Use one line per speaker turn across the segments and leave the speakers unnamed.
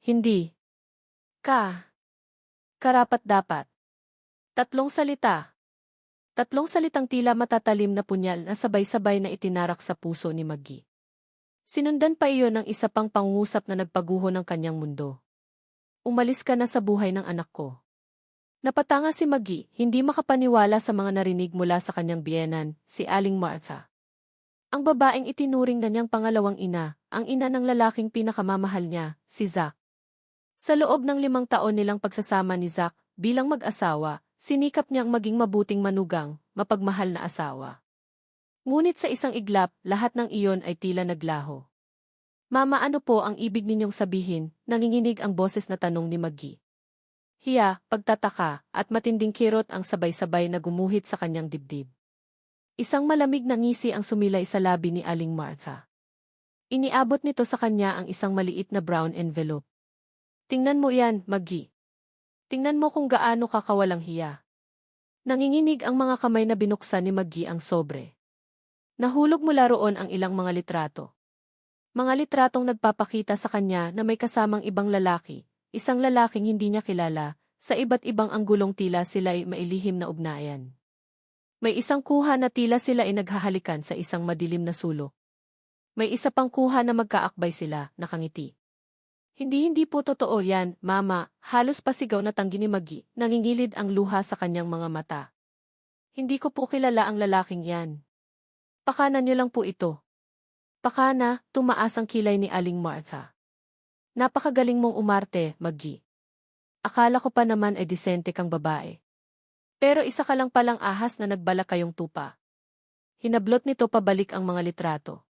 Hindi. Ka. Karapat-dapat. Tatlong salita. Tatlong salitang tila matatalim na punyal na sabay-sabay na itinarak sa puso ni Maggie. Sinundan pa iyon ng isa pang pangungusap na nagpaguho ng kanyang mundo. Umalis ka na sa buhay ng anak ko. Napatanga si Maggie, hindi makapaniwala sa mga narinig mula sa kanyang biyenan, si Aling Martha. Ang babaeng itinuring na niyang pangalawang ina, ang ina ng lalaking pinakamamahal niya, si Zack. Sa loob ng 5 taon nilang pagsasama ni Zack, bilang mag-asawa, sinikap niyang maging mabuting manugang, mapagmahal na asawa. Ngunit sa isang iglap, lahat ng iyon ay tila naglaho. Mama, ano po ang ibig ninyong sabihin? Nanginginig ang boses na tanong ni Maggie. Hiya, pagtataka, at matinding kirot ang sabay-sabay na gumuhit sa kanyang dibdib. Isang malamig na ngisi ang sumilay sa labi ni Aling Martha. Iniabot nito sa kanya ang isang maliit na brown envelope. Tingnan mo yan, Maggie. Tingnan mo kung gaano ka kawalang hiya. Nanginginig ang mga kamay na binuksan ni Maggie ang sobre. Nahulog mula roon ang ilang mga litrato. Mga litratong nagpapakita sa kanya na may kasamang ibang lalaki, isang lalaking hindi niya kilala, sa iba't ibang anggulong tila sila ay mailihim na ugnayan. May isang kuha na tila sila ay naghahalikan sa isang madilim na sulok. May isa pang kuha na magkaakbay sila, nakangiti. Hindi po totoo yan, Mama, halos pasigaw na tanggi ni Maggie, nangingilid ang luha sa kanyang mga mata. Hindi ko po kilala ang lalaking yan. Pakana niyo lang po ito. Pakana, tumaas ang kilay ni Aling Martha. Napakagaling mong umarte, Maggie. Akala ko pa naman ay disente kang babae. Pero isa ka lang palang ahas na nagbalak kayong tupa. Hinablot nito pabalik ang mga litrato.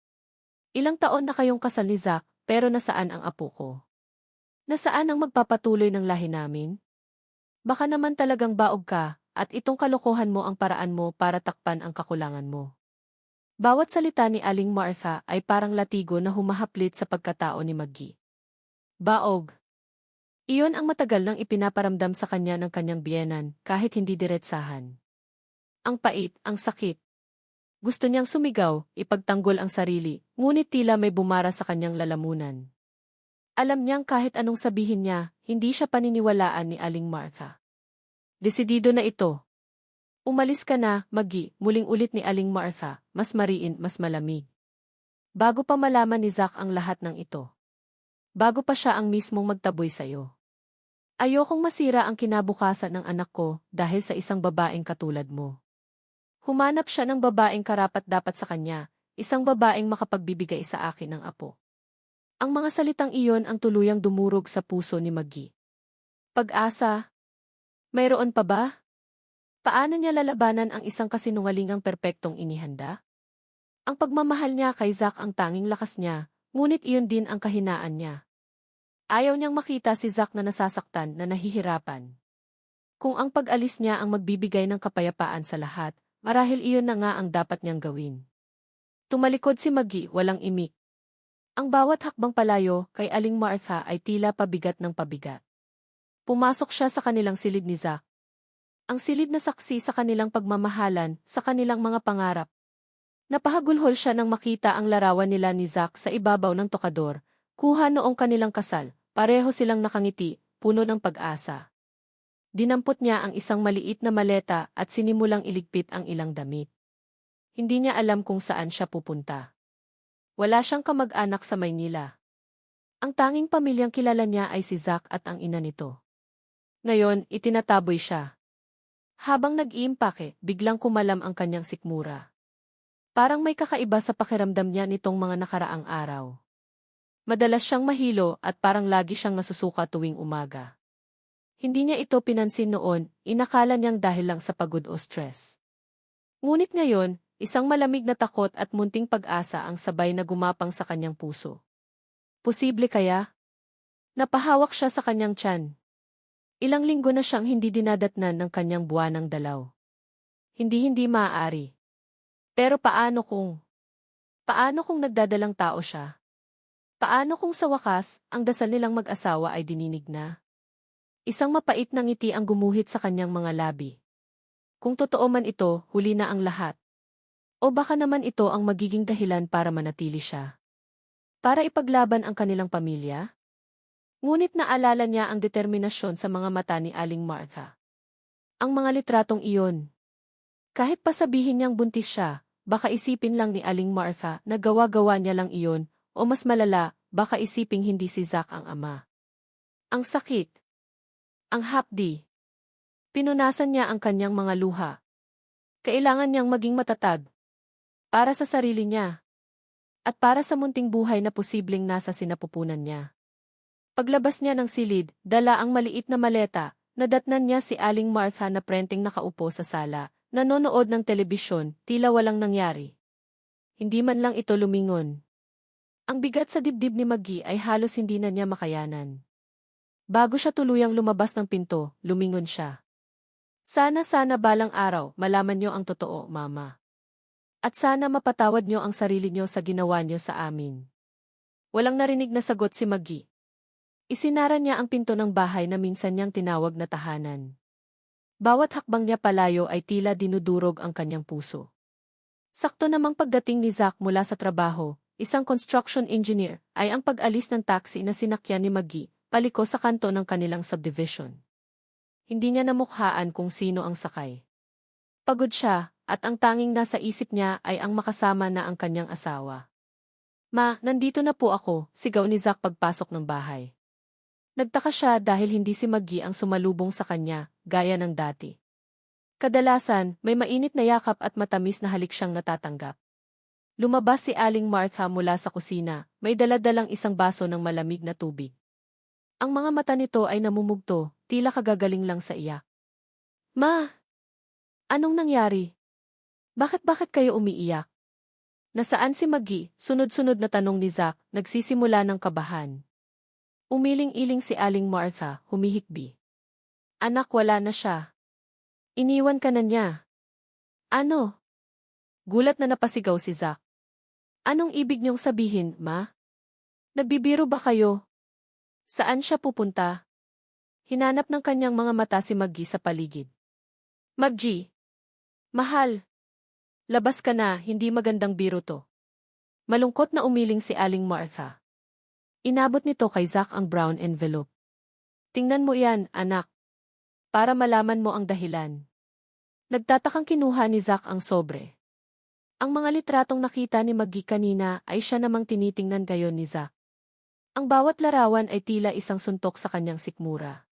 Ilang taon na kayong kasal ni Zack, pero nasaan ang apo ko? Nasaan ang magpapatuloy ng lahi namin? Baka naman talagang baog ka, at itong kalokohan mo ang paraan mo para takpan ang kakulangan mo. Bawat salita ni Aling Martha ay parang latigo na humahaplit sa pagkatao ni Maggie. Baog. Iyon ang matagal nang ipinaparamdam sa kanya ng kanyang biyenan, kahit hindi diretsahan. Ang pait, ang sakit. Gusto niyang sumigaw, ipagtanggol ang sarili, ngunit tila may bumara sa kanyang lalamunan. Alam niyang kahit anong sabihin niya, hindi siya paniniwalaan ni Aling Martha. Desidido na ito. Umalis ka na, Maggie, muling ulit ni Aling Martha, mas mariin, mas malamig. Bago pa malaman ni Zack ang lahat ng ito. Bago pa siya ang mismong magtaboy sa'yo. Ayokong masira ang kinabukasan ng anak ko dahil sa isang babaeng katulad mo. Humanap siya ng babaeng karapat-dapat sa kanya, isang babaeng makapagbibigay sa akin ng apo. Ang mga salitang iyon ang tuluyang dumurog sa puso ni Maggie. Pag-asa? Mayroon pa ba? Paano niya lalabanan ang isang kasinungalingang perpektong inihanda? Ang pagmamahal niya kay Zack ang tanging lakas niya, ngunit iyon din ang kahinaan niya. Ayaw niyang makita si Zack na nasasaktan, na nahihirapan. Kung ang pag-alis niya ang magbibigay ng kapayapaan sa lahat, marahil iyon na nga ang dapat niyang gawin. Tumalikod si Maggie, walang imik. Ang bawat hakbang palayo kay Aling Martha ay tila pabigat ng pabigat. Pumasok siya sa kanilang silid ni Zack. Ang silid na saksi sa kanilang pagmamahalan, sa kanilang mga pangarap. Napahagulhol siya nang makita ang larawan nila ni Zack sa ibabaw ng tokador, kuha noong kanilang kasal, pareho silang nakangiti, puno ng pag-asa. Dinampot niya ang isang maliit na maleta at sinimulang iligpit ang ilang damit. Hindi niya alam kung saan siya pupunta. Wala siyang kamag-anak sa Maynila. Ang tanging pamilyang kilala niya ay si Zack at ang ina nito. Ngayon, itinataboy siya. Habang nag-iimpake, biglang kumalam ang kanyang sikmura. Parang may kakaiba sa pakiramdam niya nitong mga nakaraang araw. Madalas siyang mahilo at parang lagi siyang nasusuka tuwing umaga. Hindi niya ito pinansin noon, inakala niyang dahil lang sa pagod o stress. Ngunit ngayon, isang malamig na takot at munting pag-asa ang sabay na gumapang sa kanyang puso. Posible kaya? Napahawak siya sa kanyang tiyan. Ilang linggo na siyang hindi dinadatnan ng kanyang buwanang dalaw. Hindi maaari. Pero paano kung nagdadalang tao siya? Paano kung sa wakas, ang dasal nilang mag-asawa ay dininig na? Isang mapait na ngiti ang gumuhit sa kanyang mga labi. Kung totoo man ito, huli na ang lahat. O baka naman ito ang magiging dahilan para manatili siya. Para ipaglaban ang kanilang pamilya? Ngunit naalala niya ang determinasyon sa mga mata ni Aling Martha. Ang mga litratong iyon. Kahit pa sabihin niyang buntis siya, baka isipin lang ni Aling Martha na gawa-gawa niya lang iyon, o mas malala, baka isiping hindi si Zack ang ama. Ang sakit. Ang hapdi. Pinunasan niya ang kanyang mga luha. Kailangan niyang maging matatag. Para sa sarili niya. At para sa munting buhay na posibleng nasa sinapupunan niya. Paglabas niya ng silid, dala ang maliit na maleta, nadatnan niya si Aling Martha na prenteng nakaupo sa sala, nanonood ng telebisyon, tila walang nangyari. Hindi man lang ito lumingon. Ang bigat sa dibdib ni Maggie ay halos hindi na niya makayanan. Bago siya tuluyang lumabas ng pinto, lumingon siya. Sana balang araw, malaman niyo ang totoo, Mama. At sana mapatawad niyo ang sarili niyo sa ginawa niyo sa amin. Walang narinig na sagot si Maggie. Isinara niya ang pinto ng bahay na minsan niyang tinawag na tahanan. Bawat hakbang niya palayo ay tila dinudurog ang kanyang puso. Sakto namang pagdating ni Zack mula sa trabaho, isang construction engineer, ay ang pag-alis ng taxi na sinakyan ni Maggie, paliko sa kanto ng kanilang subdivision. Hindi niya namukhaan kung sino ang sakay. Pagod siya, at ang tanging nasa isip niya ay ang makasama na ang kanyang asawa. Ma, nandito na po ako, sigaw ni Zack pagpasok ng bahay. Nagtaka siya dahil hindi si Maggie ang sumalubong sa kanya, gaya ng dati. Kadalasan, may mainit na yakap at matamis na halik siyang natatanggap. Lumabas si Aling Martha mula sa kusina, may daladalang isang baso ng malamig na tubig. Ang mga mata nito ay namumugto, tila kagagaling lang sa iyak. Ma! Anong nangyari? Bakit kayo umiiyak? Nasaan si Maggie? Sunod-sunod na tanong ni Zack, nagsisimula ng kabahan. Umiling-iling si Aling Martha, humihikbi. Anak, wala na siya. Iniwan ka na niya. Ano? Gulat na napasigaw si Zack. Anong ibig niyong sabihin, Ma? Nagbibiro ba kayo? Saan siya pupunta? Hinanap ng kanyang mga mata si Maggie sa paligid. Maggie! Mahal! Labas ka na, hindi magandang biro to. Malungkot na umiling si Aling Martha. Inabot nito kay Zack ang brown envelope. Tingnan mo yan, anak. Para malaman mo ang dahilan. Nagtatakang kinuha ni Zack ang sobre. Ang mga litratong nakita ni Maggie kanina ay siya namang tinitingnan gayon ni Zack. Ang bawat larawan ay tila isang suntok sa kanyang sikmura.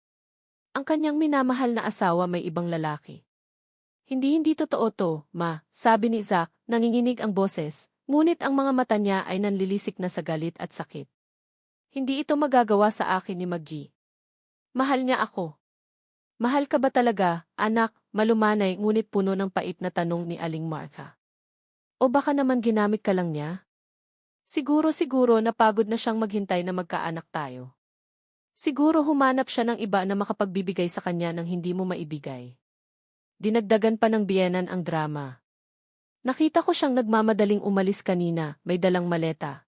Ang kanyang minamahal na asawa may ibang lalaki. Hindi totoo to, Ma, sabi ni Zack, nanginginig ang boses, ngunit ang mga mata niya ay nanlilisik na sa galit at sakit. Hindi ito magagawa sa akin ni Maggie. Mahal niya ako. Mahal ka ba talaga, anak? Malumanay ngunit puno ng pait na tanong ni Aling Martha. O baka naman ginamit ka lang niya? Siguro napagod na siyang maghintay na magkaanak tayo. Siguro humanap siya ng iba na makapagbibigay sa kanya ng hindi mo maibigay. Dinagdagan pa ng biyenan ang drama. Nakita ko siyang nagmamadaling umalis kanina, may dalang maleta.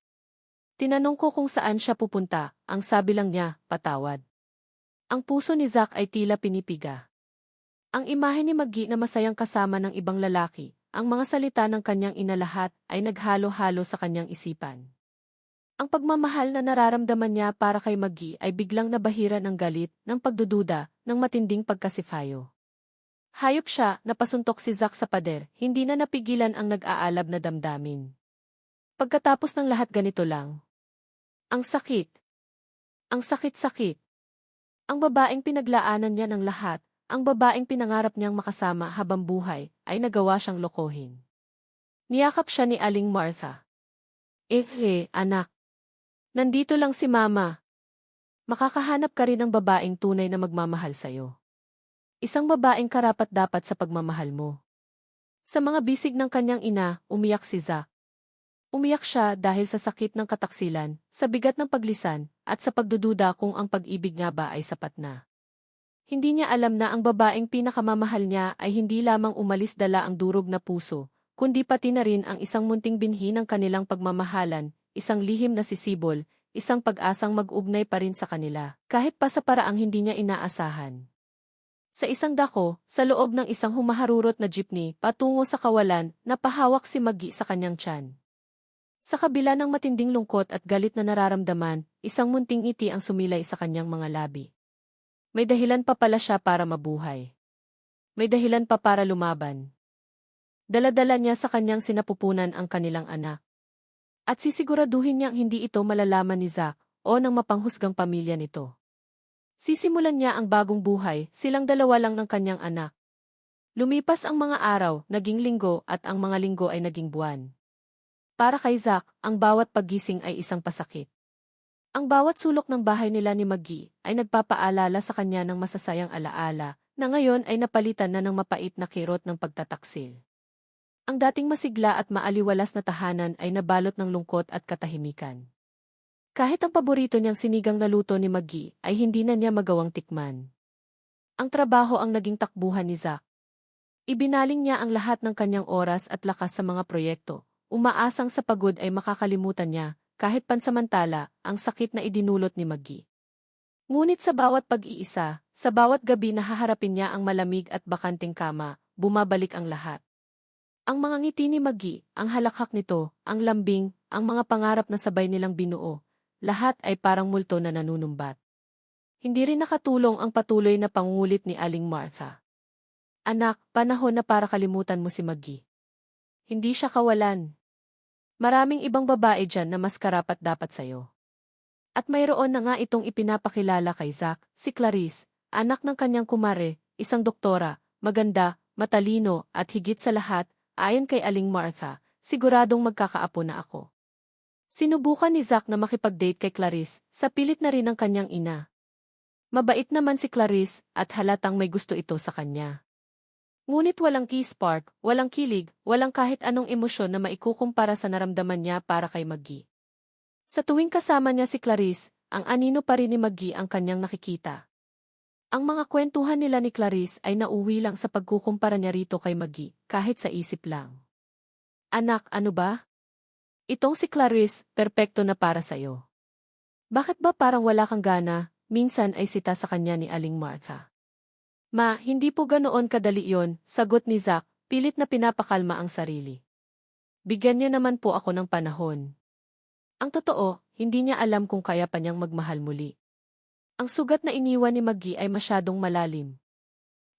Tinanong ko kung saan siya pupunta, ang sabi lang niya, patawad. Ang puso ni Zack ay tila pinipiga. Ang imahe ni Maggie na masayang kasama ng ibang lalaki, ang mga salita ng kanyang inalahat ay naghalo-halo sa kanyang isipan. Ang pagmamahal na nararamdaman niya para kay Maggie ay biglang nabahira ng galit, ng pagdududa, ng matinding pagkasifayo. Hayop siya, napasuntok si Zack sa pader, hindi na napigilan ang nag-aalab na damdamin. Pagkatapos ng lahat ganito lang. Ang sakit. Ang sakit-sakit. Ang babaeng pinaglaanan niya ng lahat, ang babaeng pinangarap niyang makasama habang buhay, ay nagawa siyang lokohin. Niyakap siya ni Aling Martha. Anak. Nandito lang si Mama. Makakahanap ka rin ng babaeng tunay na magmamahal sa'yo. Isang babaeng karapat-dapat sa pagmamahal mo. Sa mga bisig ng kanyang ina, umiyak si Zack. Umiyak siya dahil sa sakit ng kataksilan, sa bigat ng paglisan, at sa pagdududa kung ang pag-ibig nga ba ay sapat na. Hindi niya alam na ang babaeng pinakamamahal niya ay hindi lamang umalis dala ang durog na puso, kundi pati na rin ang isang munting binhi ng kanilang pagmamahalan, isang lihim na sisibol, isang pag-asang mag-ugnay pa rin sa kanila, kahit pa sa paraang hindi niya inaasahan. Sa isang dako, sa loob ng isang humaharurot na jeepney, patungo sa kawalan, napahawak si Maggie sa kanyang tiyan. Sa kabila ng matinding lungkot at galit na nararamdaman, isang munting ngiti ang sumilay sa kanyang mga labi. May dahilan pa pala siya para mabuhay. May dahilan pa para lumaban. Dala-dala niya sa kanyang sinapupunan ang kanilang anak. At sisiguraduhin niyang hindi ito malalaman ni Zack o ng mapanghusgang pamilya nito. Sisimulan niya ang bagong buhay, silang dalawa lang ng kanyang anak. Lumipas ang mga araw, naging linggo at ang mga linggo ay naging buwan. Para kay Zack, ang bawat paggising ay isang pasakit. Ang bawat sulok ng bahay nila ni Maggie ay nagpapaalala sa kanya ng masasayang alaala na ngayon ay napalitan na ng mapait na kirot ng pagtataksil. Ang dating masigla at maaliwalas na tahanan ay nabalot ng lungkot at katahimikan. Kahit ang paborito niyang sinigang na luto ni Maggie ay hindi na niya magawang tikman. Ang trabaho ang naging takbuhan ni Zack. Ibinaling niya ang lahat ng kanyang oras at lakas sa mga proyekto, umaasang sa pagod ay makakalimutan niya, kahit pansamantala, ang sakit na idinulot ni Maggie. Ngunit sa bawat pag-iisa, sa bawat gabi na haharapin niya ang malamig at bakanting kama, bumabalik ang lahat. Ang mga ngiti ni Maggie, ang halakhak nito, ang lambing, ang mga pangarap na sabay nilang binuo, lahat ay parang multo na nanunumbat. Hindi rin nakatulong ang patuloy na pangungulit ni Aling Martha. Anak, panahon na para kalimutan mo si Maggie. Hindi siya kawalan. Maraming ibang babae dyan na mas karapat-dapat sa'yo. At mayroon na nga itong ipinapakilala kay Zack, si Clarice, anak ng kanyang kumare, isang doktora, maganda, matalino, at higit sa lahat, ayon kay Aling Martha, siguradong magkakaapo na ako. Sinubukan ni Zack na makipag-date kay Clarice, sa pilit na rin ng kanyang ina. Mabait naman si Clarice, at halatang may gusto ito sa kanya. Ngunit walang key-spark, walang kilig, walang kahit anong emosyon na maikukumpara sa naramdaman niya para kay Maggie. Sa tuwing kasama niya si Clarice, ang anino pa rin ni Maggie ang kanyang nakikita. Ang mga kwentuhan nila ni Clarice ay nauwi lang sa pagkukumpara niya rito kay Maggie, kahit sa isip lang. Anak, ano ba? Itong si Clarice, perpekto na para sa'yo. Bakit ba parang wala kang gana, minsan ay sita sa kanya ni Aling Martha. Ma, hindi po ganoon kadali yon, sagot ni Zack, pilit na pinapakalma ang sarili. Bigyan niya naman po ako ng panahon. Ang totoo, hindi niya alam kung kaya pa niyang magmahal muli. Ang sugat na iniwan ni Maggie ay masyadong malalim.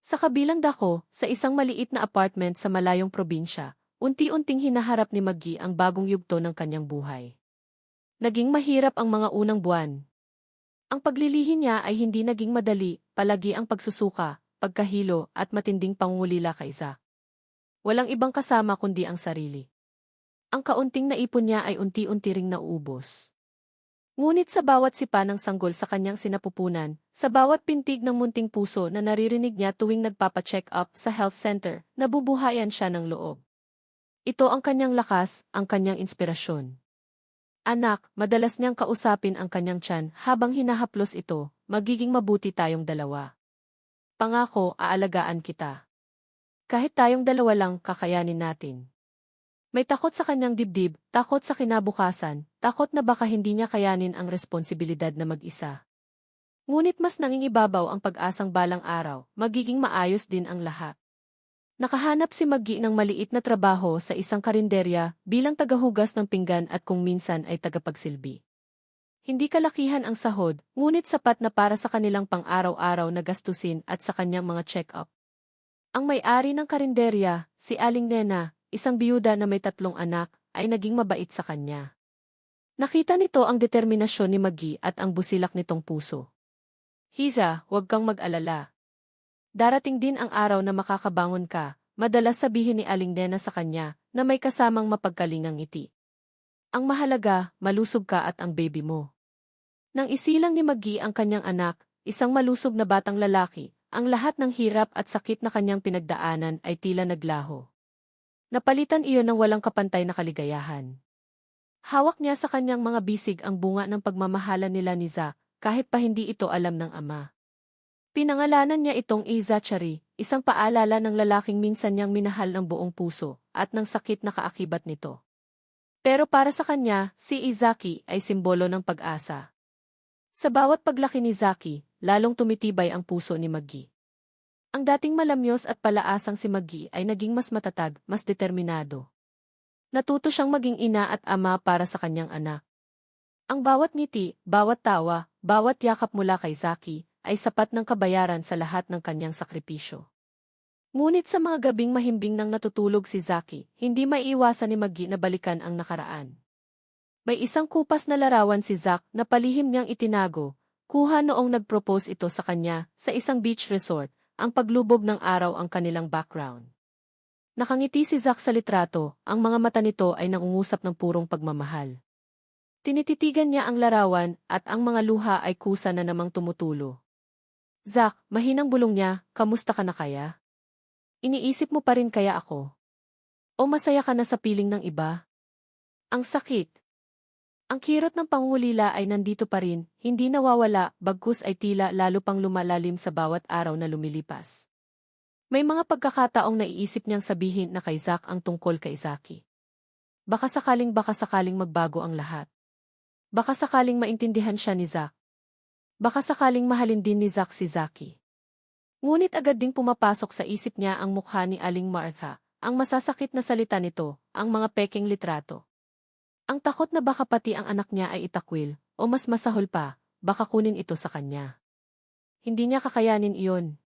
Sa kabilang dako, sa isang maliit na apartment sa malayong probinsya, unti-unting hinaharap ni Maggie ang bagong yugto ng kanyang buhay. Naging mahirap ang mga unang buwan. Ang paglilihi niya ay hindi naging madali, palagi ang pagsusuka, pagkahilo at matinding pangungulila kay Zack. Walang ibang kasama kundi ang sarili. Ang kaunting naipon niya ay unti-unti ring nauubos. Ngunit sa bawat sipa ng sanggol sa kanyang sinapupunan, sa bawat pintig ng munting puso na naririnig niya tuwing nagpapacheck up sa health center, nabubuhayan siya ng loob. Ito ang kanyang lakas, ang kanyang inspirasyon. Anak, madalas niyang kausapin ang kanyang tiyan habang hinahaplos ito, magiging mabuti tayong dalawa. Pangako, aalagaan kita. Kahit tayong dalawa lang, kakayanin natin. May takot sa kanyang dibdib, takot sa kinabukasan, takot na baka hindi niya kayanin ang responsibilidad na mag-isa. Ngunit mas nangingibabaw ang pag-asang balang araw, magiging maayos din ang lahat. Nakahanap si Maggie ng maliit na trabaho sa isang karinderya bilang tagahugas ng pinggan at kung minsan ay tagapagsilbi. Hindi kalakihan ang sahod, ngunit sapat na para sa kanilang pang-araw-araw na gastusin at sa kanyang mga check-up. Ang may-ari ng karinderya, si Aling Nena, isang biyuda na may 3 anak, ay naging mabait sa kanya. Nakita nito ang determinasyon ni Maggie at ang busilak nitong puso. Hiza, huwag kang mag-alala. Darating din ang araw na makakabangon ka, madalas sabihin ni Aling Nena sa kanya, na may kasamang mapagkalingang ngiti. Ang mahalaga, malusog ka at ang baby mo. Nang isilang ni Maggie ang kanyang anak, isang malusog na batang lalaki, ang lahat ng hirap at sakit na kanyang pinagdaanan ay tila naglaho. Napalitan iyon ng walang kapantay na kaligayahan. Hawak niya sa kanyang mga bisig ang bunga ng pagmamahalan nila ni Zack, kahit pa hindi ito alam ng ama. Pinangalanan niya itong Izachari, isang paalala ng lalaking minsan niyang minahal ng buong puso, at ng sakit na kaakibat nito. Pero para sa kanya, si Izaki ay simbolo ng pag-asa. Sa bawat paglaki ni Zaki, lalong tumitibay ang puso ni Maggie. Ang dating malamyos at palaasang si Maggie ay naging mas matatag, mas determinado. Natuto siyang maging ina at ama para sa kanyang anak. Ang bawat ngiti, bawat tawa, bawat yakap mula kay Zaki, ay sapat ng kabayaran sa lahat ng kanyang sakripisyo. Ngunit sa mga gabing mahimbing nang natutulog si Zaki, hindi maiiwasan ni Maggie na balikan ang nakaraan. May isang kupas na larawan si Zack na palihim niyang itinago, kuha noong nag-propose ito sa kanya sa isang beach resort, ang paglubog ng araw ang kanilang background. Nakangiti si Zack sa litrato, ang mga mata nito ay nangungusap ng purong pagmamahal. Tinititigan niya ang larawan at ang mga luha ay kusa na namang tumutulo. Zack, mahinang bulong niya, kamusta ka na kaya? Iniisip mo pa rin kaya ako? O masaya ka na sa piling ng iba? Ang sakit. Ang kirot ng pangungulila ay nandito pa rin, hindi nawawala, bagkus ay tila lalo pang lumalalim sa bawat araw na lumilipas. May mga pagkakataong naiisip niyang sabihin na kay Zack ang tungkol kay Zaki. Baka sakaling magbago ang lahat. Baka sakaling maintindihan siya ni Zack. Baka sakaling mahalin din ni Zack si Zaki. Ngunit agad ding pumapasok sa isip niya ang mukha ni Aling Martha, ang masasakit na salita nito, ang mga pekeng litrato. Ang takot na baka pati ang anak niya ay itakwil, o mas masahol pa, baka kunin ito sa kanya. Hindi niya kakayanin iyon.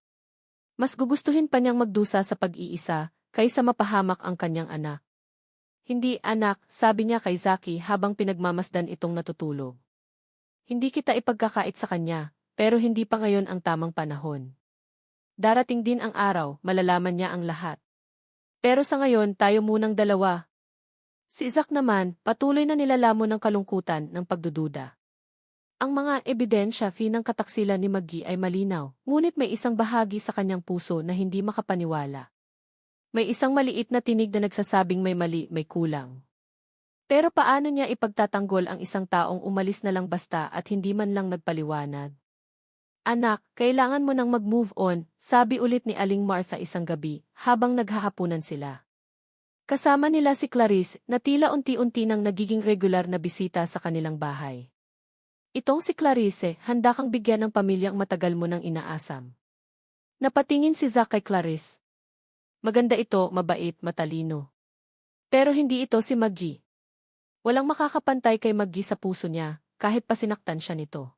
Mas gugustuhin pa niyang magdusa sa pag-iisa, kaysa mapahamak ang kanyang anak. Hindi anak, sabi niya kay Zaki habang pinagmamasdan itong natutulog. Hindi kita ipagkakait sa kanya, pero hindi pa ngayon ang tamang panahon. Darating din ang araw, malalaman niya ang lahat. Pero sa ngayon tayo munang dalawa. Si Zack naman, patuloy na nilalamon ng kalungkutan ng pagdududa. Ang mga ebidensya ng kataksilan ni Maggie ay malinaw, ngunit may isang bahagi sa kanyang puso na hindi makapaniwala. May isang maliit na tinig na nagsasabing may mali, may kulang. Pero paano niya ipagtatanggol ang isang taong umalis na lang basta at hindi man lang nagpaliwanag? Anak, kailangan mo nang mag-move on, sabi ulit ni Aling Martha isang gabi, habang naghahapunan sila. Kasama nila si Clarice na tila unti-unti nang nagiging regular na bisita sa kanilang bahay. Itong si Clarice, handa kang bigyan ng pamilyang matagal mo nang inaasam. Napatingin si Zack kay Clarice. Maganda ito, mabait, matalino. Pero hindi ito si Maggie. Walang makakapantay kay Maggie sa puso niya, kahit pa sinaktan siya nito.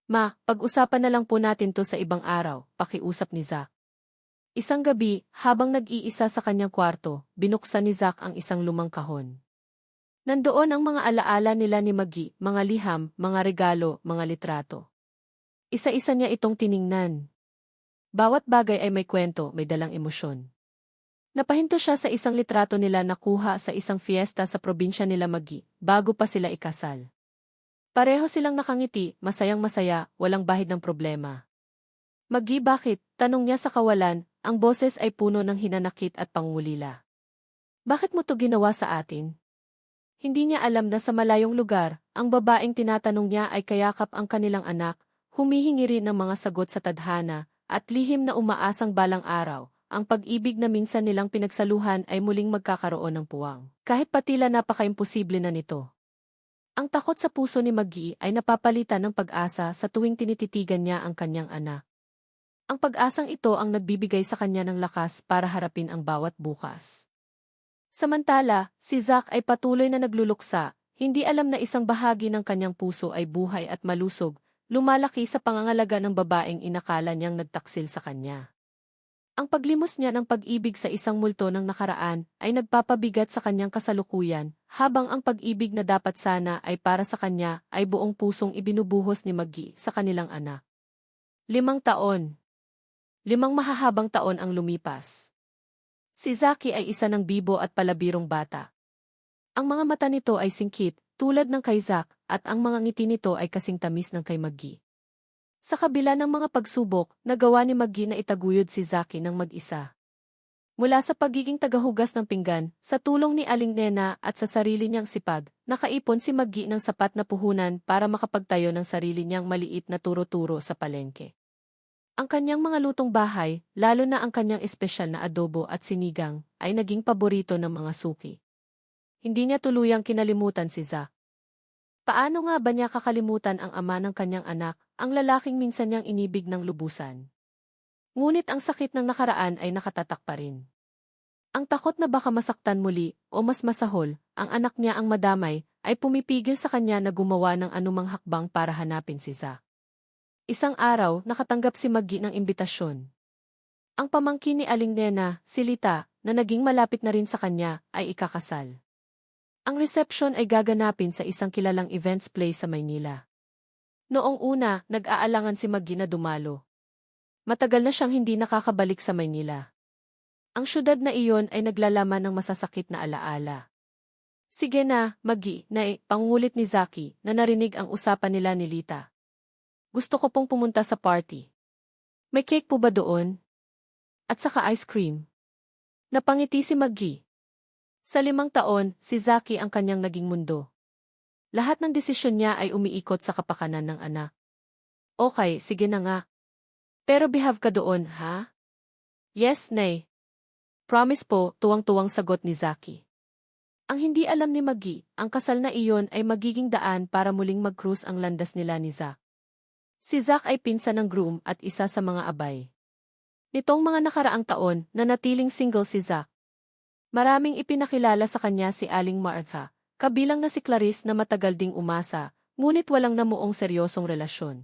Ma, pag-usapan na lang po natin to sa ibang araw, pakiusap ni Zack. Isang gabi, habang nag-iisa sa kanyang kwarto, binuksan ni Zack ang isang lumang kahon. Nandoon ang mga alaala nila ni Maggie, mga liham, mga regalo, mga litrato. Isa-isa niya itong tiningnan. Bawat bagay ay may kwento, may dalang emosyon. Napahinto siya sa isang litrato nila na kuha sa isang fiesta sa probinsya nila Maggie, bago pa sila ikasal. Pareho silang nakangiti, masayang-masaya, walang bahid ng problema. Maggie, bakit? Tanong niya sa kawalan, ang boses ay puno ng hinanakit at pangungulila. Bakit mo to ginawa sa atin? Hindi niya alam na sa malayong lugar, ang babaeng tinatanong niya ay kayakap ang kanilang anak, humihingi rin ng mga sagot sa tadhana, at lihim na umaasang balang araw, ang pag-ibig na minsan nilang pinagsaluhan ay muling magkakaroon ng puwang. Kahit patila napaka-imposible na nito. Ang takot sa puso ni Maggie ay napapalitan ng pag-asa sa tuwing tinititigan niya ang kanyang anak. Ang pag-asang ito ang nagbibigay sa kanya ng lakas para harapin ang bawat bukas. Samantala, si Zack ay patuloy na nagluluksa, hindi alam na isang bahagi ng kanyang puso ay buhay at malusog, lumalaki sa pangangalaga ng babaeng inakala niyang nagtaksil sa kanya. Ang paglimos niya ng pag-ibig sa isang multo ng nakaraan ay nagpapabigat sa kanyang kasalukuyan, habang ang pag-ibig na dapat sana ay para sa kanya ay buong pusong ibinubuhos ni Maggie sa kanilang anak. 5 taon. 5 mahahabang taon ang lumipas. Si Zaki ay isa ng bibo at palabirong bata. Ang mga mata nito ay singkit, tulad ng kay Zack, at ang mga ngiti nito ay kasing tamis ng kay Maggie. Sa kabila ng mga pagsubok, nagawa ni Maggie na itaguyod si Zaki ng mag-isa. Mula sa pagiging tagahugas ng pinggan, sa tulong ni Aling Nena at sa sarili niyang sipag, nakaipon si Maggie ng sapat na puhunan para makapagtayo ng sarili niyang maliit na turo-turo sa palengke. Ang kanyang mga lutong bahay, lalo na ang kanyang espesyal na adobo at sinigang, ay naging paborito ng mga suki. Hindi niya tuluyang kinalimutan si Zack. Paano nga ba niya kakalimutan ang ama ng kanyang anak, ang lalaking minsan niyang inibig ng lubusan? Ngunit ang sakit ng nakaraan ay nakatatak pa rin. Ang takot na baka masaktan muli o mas masahol, ang anak niya ang madamay, ay pumipigil sa kanya na gumawa ng anumang hakbang para hanapin si Zack. Isang araw, nakatanggap si Maggie ng imbitasyon. Ang pamangkin ni Aling Nena, si Lita, na naging malapit na rin sa kanya, ay ikakasal. Ang reception ay gaganapin sa isang kilalang events place sa Maynila. Noong una, nag-aalangan si Maggie na dumalo. Matagal na siyang hindi nakakabalik sa Maynila. Ang syudad na iyon ay naglalaman ng masasakit na alaala. Sige na, Maggie, pangulit ni Zaki na narinig ang usapan nila ni Lita. Gusto ko pong pumunta sa party. May cake po ba doon? At saka ice cream. Napangiti si Maggie. Sa 5 taon, si Zaki ang kanyang naging mundo. Lahat ng desisyon niya ay umiikot sa kapakanan ng anak. Okay, sige na nga. Pero behave ka doon, ha? Yes, Nay. Promise po, tuwang-tuwang sagot ni Zaki. Ang hindi alam ni Maggie, ang kasal na iyon ay magiging daan para muling mag-cruise ang landas nila ni Zack. Si Zack ay pinsan ng groom at isa sa mga abay. Nitong mga nakaraang taon, nanatiling single si Zack. Maraming ipinakilala sa kanya si Aling Martha, kabilang na si Clarice na matagal ding umasa, ngunit walang namuong seryosong relasyon.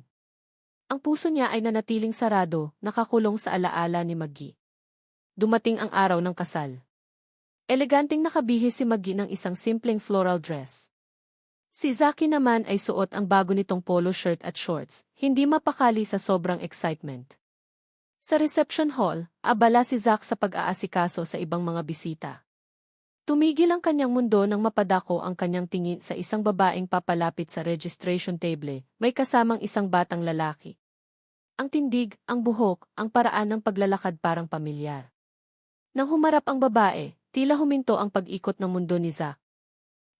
Ang puso niya ay nanatiling sarado, nakakulong sa alaala ni Maggie. Dumating ang araw ng kasal. Eleganting nakabihis si Maggie ng isang simpleng floral dress. Si Zaki naman ay suot ang bago nitong polo shirt at shorts, hindi mapakali sa sobrang excitement. Sa reception hall, abala si Zack sa pag-aasikaso sa ibang mga bisita. Tumigil ang kanyang mundo nang mapadako ang kanyang tingin sa isang babaeng papalapit sa registration table, may kasamang isang batang lalaki. Ang tindig, ang buhok, ang paraan ng paglalakad parang pamilyar. Nang humarap ang babae, tila huminto ang pag-ikot ng mundo ni Zack.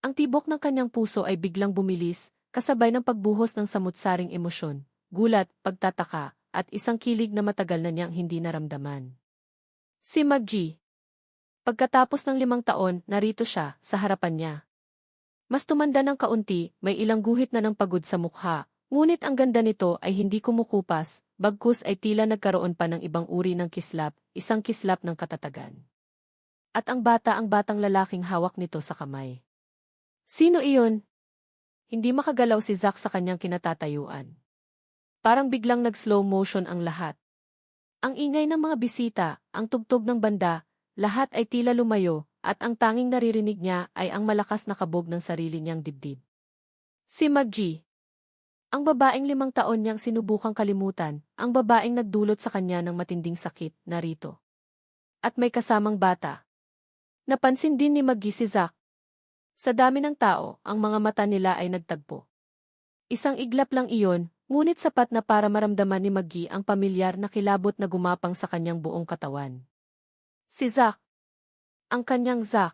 Ang tibok ng kanyang puso ay biglang bumilis, kasabay ng pagbuhos ng samut-saring emosyon, gulat, pagtataka, at isang kilig na matagal na niyang hindi naramdaman. Si Maggie. Pagkatapos ng 5 taon, narito siya, sa harapan niya. Mas tumanda ng kaunti, may ilang guhit na ng pagod sa mukha, ngunit ang ganda nito ay hindi kumukupas, bagkus ay tila nagkaroon pa ng ibang uri ng kislap, isang kislap ng katatagan. At ang batang lalaking hawak nito sa kamay. Sino iyon? Hindi makagalaw si Zack sa kanyang kinatatayuan. Parang biglang nag-slow motion ang lahat. Ang ingay ng mga bisita, ang tugtog ng banda, lahat ay tila lumayo, at ang tanging naririnig niya ay ang malakas na kabog ng sarili niyang dibdib. Si Maggie. Ang babaeng 5 taon niyang sinubukang kalimutan, ang babaeng nagdulot sa kanya ng matinding sakit, narito. At may kasamang bata. Napansin din ni Maggie si Zack. Sa dami ng tao, ang mga mata nila ay nagtagpo. Isang iglap lang iyon, ngunit sapat na para maramdaman ni Maggie ang pamilyar na kilabot na gumapang sa kanyang buong katawan. Si Zack. Ang kanyang Zack.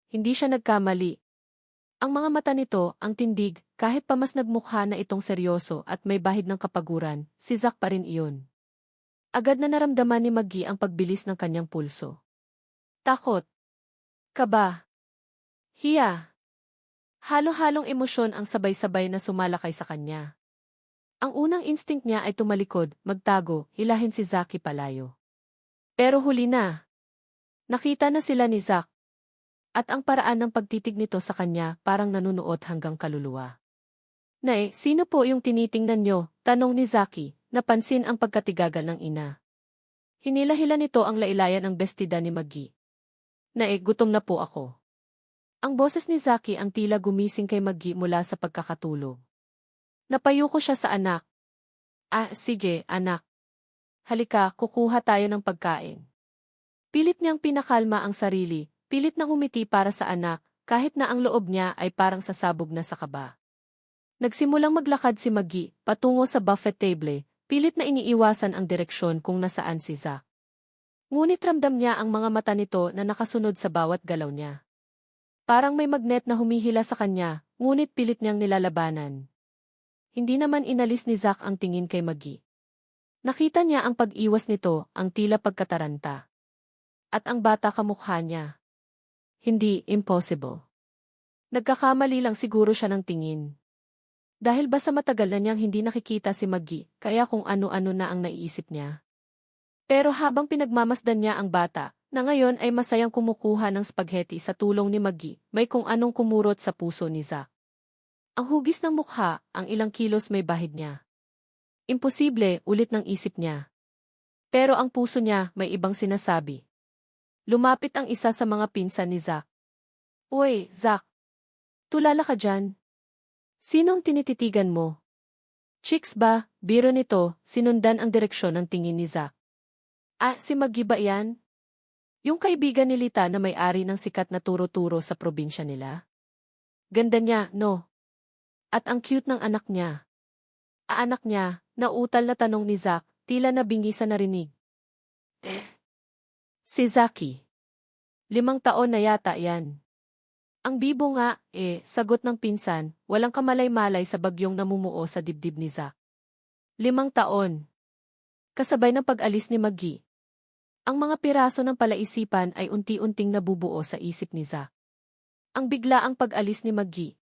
Hindi siya nagkamali. Ang mga mata nito, ang tindig, kahit pa mas nagmukha na itong seryoso at may bahid ng kapaguran, si Zack pa rin iyon. Agad na naramdaman ni Maggie ang pagbilis ng kanyang pulso. Takot. Kaba. Hiya. Halo-halong emosyon ang sabay-sabay na sumalakay sa kanya. Ang unang instinct niya ay tumalikod, magtago, hilahin si Zaki palayo. Pero huli na. Nakita na sila ni Zack. At ang paraan ng pagtitig nito sa kanya parang nanunuot hanggang kaluluwa. Nay, sino po yung tinitingnan nyo? Tanong ni Zaki, napansin ang pagkatigagal ng ina. Hinila-hila nito ang lailayan ng bestida ni Maggie. Nay, gutom na po ako. Ang boses ni Zaki ang tila gumising kay Maggie mula sa pagkakatulog. Napayuko siya sa anak. Ah, sige, anak. Halika, kukuha tayo ng pagkain. Pilit niyang pinakalma ang sarili, pilit nang umiti para sa anak, kahit na ang loob niya ay parang sasabog na sa kaba. Nagsimulang maglakad si Maggie, patungo sa buffet table, pilit na iniiwasan ang direksyon kung nasaan si Zack. Ngunit ramdam niya ang mga mata nito na nakasunod sa bawat galaw niya. Parang may magnet na humihila sa kanya, ngunit pilit niyang nilalabanan. Hindi naman inalis ni Zack ang tingin kay Maggie. Nakita niya ang pag-iwas nito, ang tila pagkataranta. At ang bata kamukha niya. Hindi, impossible. Nagkakamali lang siguro siya ng tingin. Dahil ba sa matagal na niyang hindi nakikita si Maggie, kaya kung ano-ano na ang naiisip niya. Pero habang pinagmamasdan niya ang bata, na ngayon ay masayang kumukuha ng spaghetti sa tulong ni Maggie, may kung anong kumurot sa puso ni Zack. Ang hugis ng mukha, ang ilang kilos may bahid niya. Imposible, ulit ng isip niya. Pero ang puso niya may ibang sinasabi. Lumapit ang isa sa mga pinsan ni Zack. Uy, Zack. Tulala ka dyan. Sinong tinititigan mo? Chicks ba? Biro nito, sinundan ang direksyon ng tingin ni Zack. Ah, si Maggie ba yan? Yung kaibigan ni Lita na may-ari ng sikat na turo-turo sa probinsya nila? Ganda niya, no? At ang cute ng anak niya. Anak niya, nautal na tanong ni Zack, tila nabingi sa narinig. Si Zaki. 5 taon na yata yan. Ang bibo nga, sagot ng pinsan, walang kamalay-malay sa bagyong namumuo sa dibdib ni Zack. 5 taon. Kasabay ng pag-alis ni Maggie. Ang mga piraso ng palaisipan ay unti-unting nabubuo sa isip ni Zack. Ang biglaang pag-alis ni Maggie.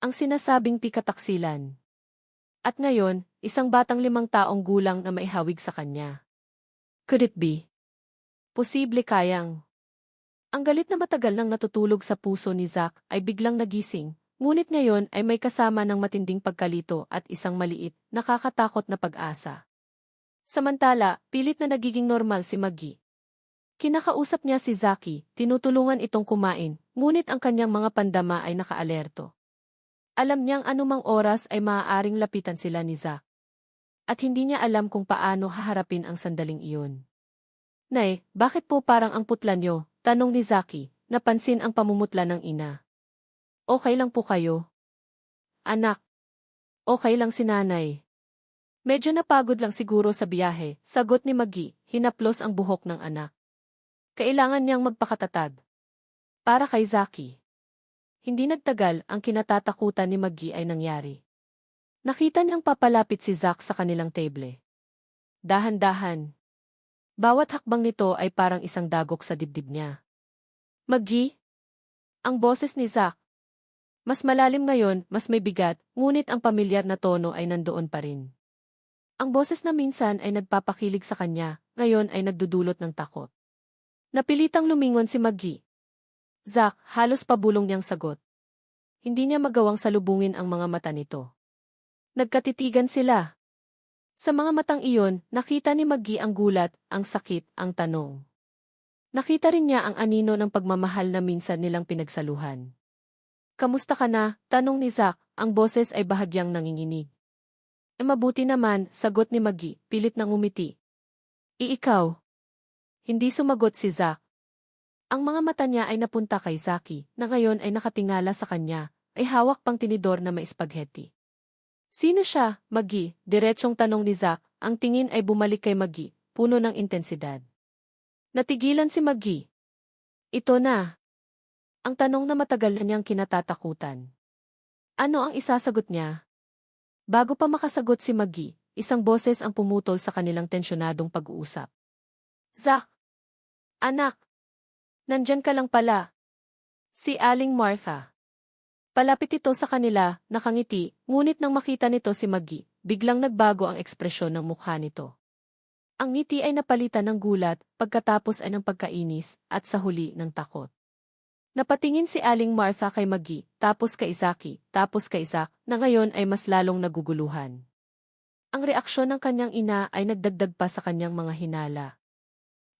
Ang sinasabing pikataksilan. At ngayon, isang batang 5 taong gulang na maihawig sa kanya. Could it be? Posible kayang. Ang galit na matagal nang natutulog sa puso ni Zack ay biglang nagising, ngunit ngayon ay may kasama ng matinding pagkalito at isang maliit, nakakatakot na pag-asa. Samantala, pilit na nagiging normal si Maggie. Kinakausap niya si Zaki, tinutulungan itong kumain, ngunit ang kanyang mga pandama ay nakaalerto. Alam niyang anumang oras ay maaaring lapitan sila ni Zack. At hindi niya alam kung paano haharapin ang sandaling iyon. Nay, bakit po parang ang putla niyo? Tanong ni Zaki, napansin ang pamumutla ng ina. Okay lang po kayo? Anak. Okay lang si nanay. Medyo napagod lang siguro sa biyahe, sagot ni Maggie, hinaplos ang buhok ng anak. Kailangan niyang magpakatatag. Para kay Zaki. Hindi nagtagal, ang kinatatakutan ni Maggie ay nangyari. Nakita niyang papalapit si Zack sa kanilang table. Dahan-dahan. Bawat hakbang nito ay parang isang dagok sa dibdib niya. Maggie? Ang boses ni Zack. Mas malalim ngayon, mas may bigat, ngunit ang pamilyar na tono ay nandoon pa rin. Ang boses na minsan ay nagpapakilig sa kanya, ngayon ay nagdudulot ng takot. Napilitang lumingon si Maggie. Zack, halos pabulong niyang sagot. Hindi niya magawang salubungin ang mga mata nito. Nagkatitigan sila. Sa mga matang iyon, nakita ni Maggie ang gulat, ang sakit, ang tanong. Nakita rin niya ang anino ng pagmamahal na minsan nilang pinagsaluhan. Kamusta ka na? Tanong ni Zack, ang boses ay bahagyang nanginginig. Mabuti naman, sagot ni Maggie, pilit nang umiti. Ikaw? Hindi sumagot si Zack. Ang mga mata niya ay napunta kay Zaki, na ngayon ay nakatingala sa kanya, ay hawak pang tinidor na may spaghetti. Sino siya, Maggie? Diretsong tanong ni Zack, ang tingin ay bumalik kay Maggie, puno ng intensidad. Natigilan si Maggie. Ito na. Ang tanong na matagal na niyang kinatatakutan. Ano ang isasagot niya? Bago pa makasagot si Maggie, isang boses ang pumutol sa kanilang tensyonadong pag-uusap. Zack! Anak! Nandyan ka lang pala. Si Aling Martha. Palapit ito sa kanila, nakangiti, ngunit nang makita nito si Maggie, biglang nagbago ang ekspresyon ng mukha nito. Ang ngiti ay napalitan ng gulat, pagkatapos ay ng pagkainis, at sa huli ng takot. Napatingin si Aling Martha kay Maggie, tapos kay Zaki, tapos kay Zack, na ngayon ay mas lalong naguguluhan. Ang reaksyon ng kanyang ina ay nagdagdag pa sa kanyang mga hinala.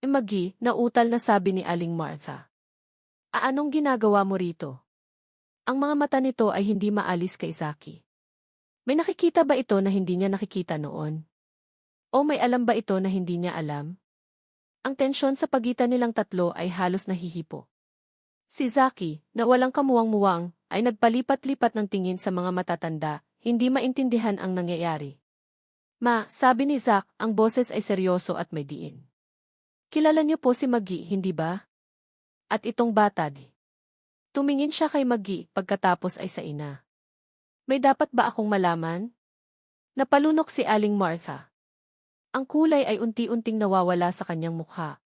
Maggie, nautal na sabi ni Aling Martha. Anong ginagawa mo rito? Ang mga mata nito ay hindi maalis kay Zaki. May nakikita ba ito na hindi niya nakikita noon? O may alam ba ito na hindi niya alam? Ang tensyon sa pagitan nilang tatlo ay halos nahihipo. Si Zaki, na walang kamuwang-muwang, ay nagpalipat-lipat ng tingin sa mga matatanda, hindi maintindihan ang nangyayari. Ma, sabi ni Zack, ang boses ay seryoso at may diin. Kilala niyo po si Maggie, hindi ba? At itong bata di. Tumingin siya kay Maggie, pagkatapos ay sa ina. May dapat ba akong malaman? Napalunok si Aling Martha. Ang kulay ay unti-unting nawawala sa kanyang mukha.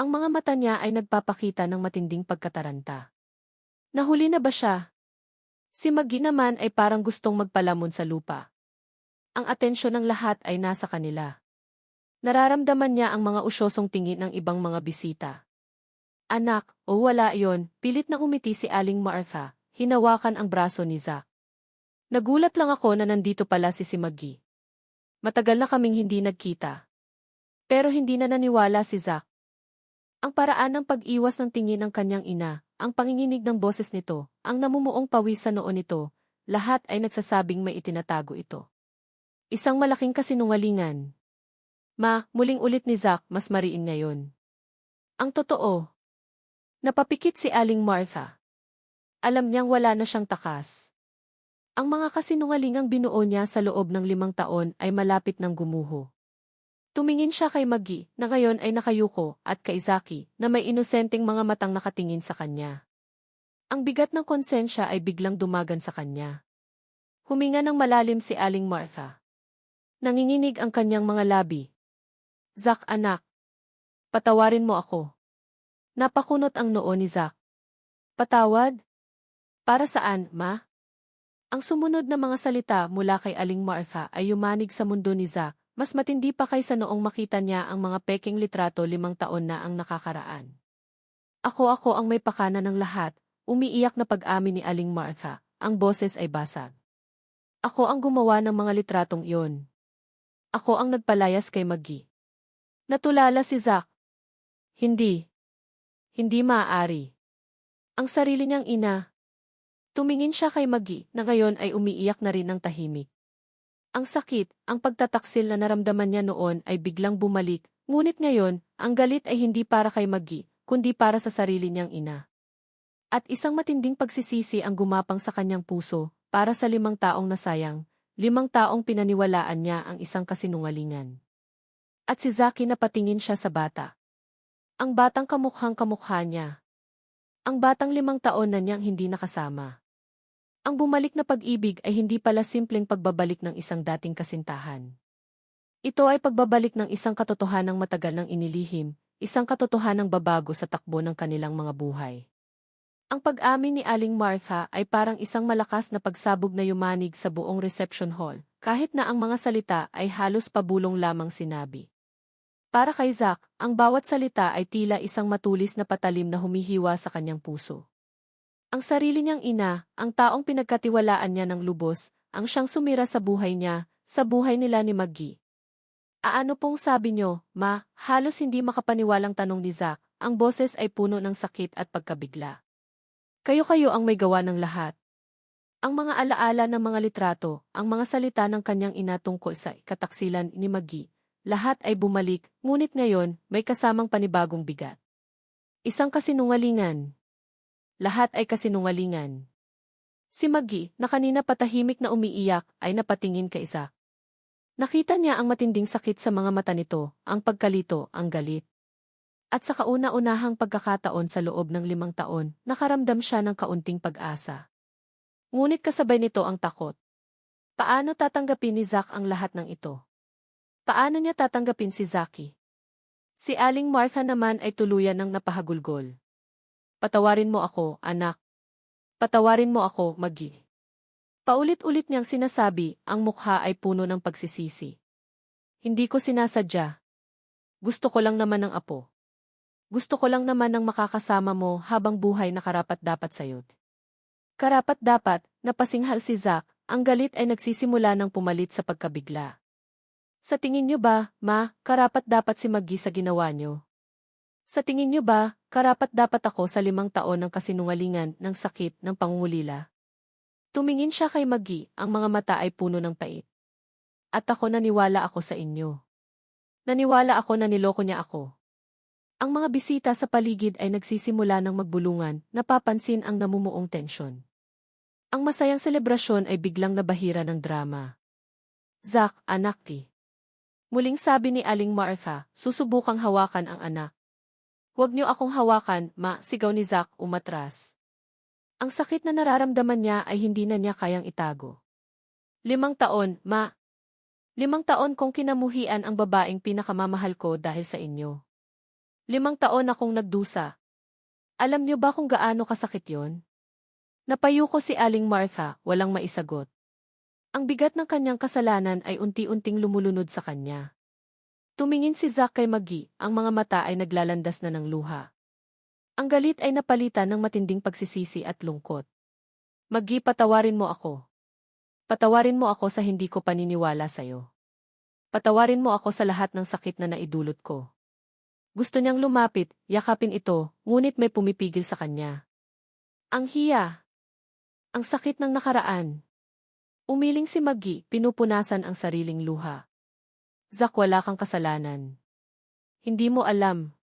Ang mga mata niya ay nagpapakita ng matinding pagkataranta. Nahuli na ba siya? Si Maggie naman ay parang gustong magpalamon sa lupa. Ang atensyon ng lahat ay nasa kanila. Nararamdaman niya ang mga usyosong tingin ng ibang mga bisita. Anak, o wala yon, pilit na umiti si Aling Martha, hinawakan ang braso ni Zack. Nagulat lang ako na nandito pala si Maggie. Matagal na kaming hindi nagkita. Pero hindi na naniwala si Zack. Ang paraan ng pag-iwas ng tingin ng kanyang ina, ang panginginig ng boses nito, ang namumuong pawis sa noon nito, lahat ay nagsasabing may itinatago ito. Isang malaking kasinungalingan. Muling ulit ni Zack, mas mariin ngayon. Ang totoo. Napapikit si Aling Martha. Alam niyang wala na siyang takas. Ang mga kasinungalingang binuo niya sa loob ng 5 taon ay malapit ng gumuho. Tumingin siya kay Maggie, na ngayon ay nakayuko, at kay Zaki, na may inosenteng mga matang nakatingin sa kanya. Ang bigat ng konsensya ay biglang dumagan sa kanya. Huminga ng malalim si Aling Martha. Nanginginig ang kanyang mga labi. Zack, anak. Patawarin mo ako. Napakunot ang noo ni Zack. Patawad? Para saan, ma? Ang sumunod na mga salita mula kay Aling Martha ay yumanig sa mundo ni Zack, mas matindi pa kaysa noong makita niya ang mga peking litrato 5 taon na ang nakakaraan. Ako ang may pakana ng lahat, umiiyak na pag-amin ni Aling Martha, ang boses ay basag. Ako ang gumawa ng mga litratong iyon. Ako ang nagpalayas kay Maggie. Natulala si Zack. Hindi. Hindi maaari. Ang sarili niyang ina. Tumingin siya kay Maggie na ngayon ay umiiyak na rin ng tahimik. Ang sakit, ang pagtataksil na naramdaman niya noon ay biglang bumalik, ngunit ngayon, ang galit ay hindi para kay Maggie, kundi para sa sarili niyang ina. At isang matinding pagsisisi ang gumapang sa kanyang puso, para sa 5 taong nasayang, 5 taong pinaniwalaan niya ang isang kasinungalingan. At si Zaki napatingin siya sa bata. Ang batang kamukhang-kamukha niya. Ang batang 5 taon na niyang hindi nakasama. Ang bumalik na pag-ibig ay hindi pala simpleng pagbabalik ng isang dating kasintahan. Ito ay pagbabalik ng isang katotohanang matagal nang inilihim, isang katotohanang babago sa takbo ng kanilang mga buhay. Ang pag-amin ni Aling Martha ay parang isang malakas na pagsabog na yumanig sa buong reception hall, kahit na ang mga salita ay halos pabulong lamang sinabi. Para kay Zack, ang bawat salita ay tila isang matulis na patalim na humihiwa sa kanyang puso. Ang sarili niyang ina, ang taong pinagkatiwalaan niya ng lubos, ang siyang sumira sa buhay niya, sa buhay nila ni Maggie. Ano pong sabi niyo, ma? Halos hindi makapaniwalang tanong ni Zack, ang boses ay puno ng sakit at pagkabigla. Kayo ang may gawa ng lahat. Ang mga alaala ng mga litrato, ang mga salita ng kanyang ina tungkol sa kataksilan ni Maggie, lahat ay bumalik, ngunit ngayon, may kasamang panibagong bigat. Isang kasinungalingan. Lahat ay kasinungalingan. Si Maggie, na kanina patahimik na umiiyak, ay napatingin kay Zack. Nakita niya ang matinding sakit sa mga mata nito, ang pagkalito, ang galit. At sa kauna-unahang pagkakataon sa loob ng 5 taon, nakaramdam siya ng kaunting pag-asa. Ngunit kasabay nito ang takot. Paano tatanggapin ni Zack ang lahat ng ito? Paano niya tatanggapin si Zaki? Si Aling Martha naman ay tuluyan ng napahagulgol. Patawarin mo ako, anak. Patawarin mo ako, Maggie. Paulit-ulit niyang sinasabi, ang mukha ay puno ng pagsisisi. Hindi ko sinasadya. Gusto ko lang naman ng apo. Gusto ko lang naman ng makakasama mo habang buhay na karapat-dapat sa'yo. Karapat-dapat, napasinghal si Zack, ang galit ay nagsisimula ng pumalit sa pagkabigla. Sa tingin niyo ba, ma, karapat-dapat si Maggie sa ginawa niyo? Sa tingin niyo ba, karapat-dapat ako sa 5 taon ng kasinungalingan, ng sakit, ng pangungulila? Tumingin siya kay Maggie, ang mga mata ay puno ng pait. At ako naniwala ako sa inyo. Naniwala ako na niloko niya ako. Ang mga bisita sa paligid ay nagsisimula ng magbulungan, napapansin ang namumuong tensyon. Ang masayang selebrasyon ay biglang nabahira ng drama. Zack, anak ki. Muling sabi ni Aling Martha, susubukang hawakan ang anak. Huwag niyo akong hawakan, ma, sigaw ni Zack umatras. Ang sakit na nararamdaman niya ay hindi na niya kayang itago. 5 taon, ma. 5 taon kong kinamuhian ang babaeng pinakamamahal ko dahil sa inyo. 5 taon akong nagdusa. Alam niyo ba kung gaano kasakit yon? Napayuko si Aling Martha, walang maisagot. Ang bigat ng kanyang kasalanan ay unti-unting lumulunod sa kanya. Tumingin si Zack kay Maggie, ang mga mata ay naglalandas na ng luha. Ang galit ay napalitan ng matinding pagsisisi at lungkot. Maggie, patawarin mo ako. Patawarin mo ako sa hindi ko paniniwala sa'yo. Patawarin mo ako sa lahat ng sakit na naidulot ko. Gusto niyang lumapit, yakapin ito, ngunit may pumipigil sa kanya. Ang hiya. Ang sakit ng nakaraan. Umiling si Maggie, pinupunasan ang sariling luha. Zack, wala kang kasalanan. Hindi mo alam.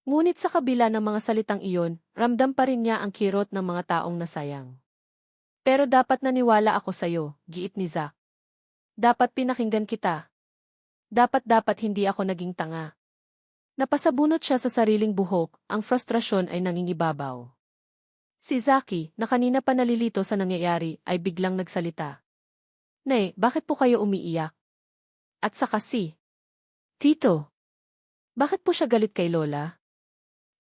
Ngunit sa kabila ng mga salitang iyon, ramdam pa rin niya ang kirot ng mga taong nasayang. Pero dapat naniwala ako sa'yo, giit ni Zack. Dapat pinakinggan kita. Dapat hindi ako naging tanga. Napasabunot siya sa sariling buhok, ang frustrasyon ay nangingibabaw. Si Zaki, na kanina pa nalilito sa nangyayari, ay biglang nagsalita. Nay, bakit po kayo umiiyak? At saka si Tito, bakit po siya galit kay Lola?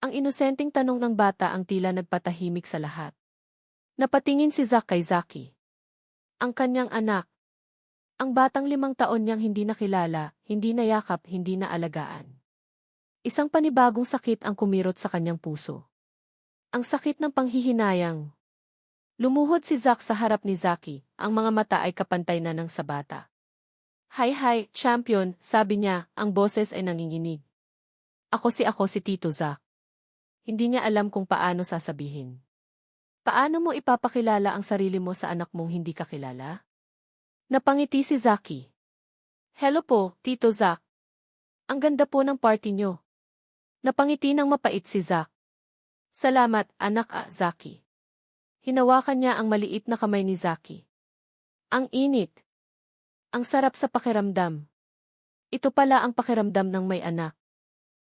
Ang inosenteng tanong ng bata ang tila nagpatahimik sa lahat. Napatingin si Zack kay Zaki. Ang kanyang anak. Ang batang 5 taon niyang hindi nakilala, hindi nayakap, hindi naalagaan. Isang panibagong sakit ang kumirot sa kanyang puso. Ang sakit ng panghihinayang. Lumuhod si Zack sa harap ni Zaki, ang mga mata ay kapantay na ng sa bata. Hi, champion, sabi niya, ang boses ay nanginginig. Ako si Tito Zack. Hindi niya alam kung paano sasabihin. Paano mo ipapakilala ang sarili mo sa anak mong hindi kakilala? Napangiti si Zaki. Hello po, Tito Zack. Ang ganda po ng party niyo. Napangiti ng mapait si Zack. Salamat, anak Zaki. Hinawakan niya ang maliit na kamay ni Zaki. Ang init. Ang sarap sa pakiramdam. Ito pala ang pakiramdam ng may anak.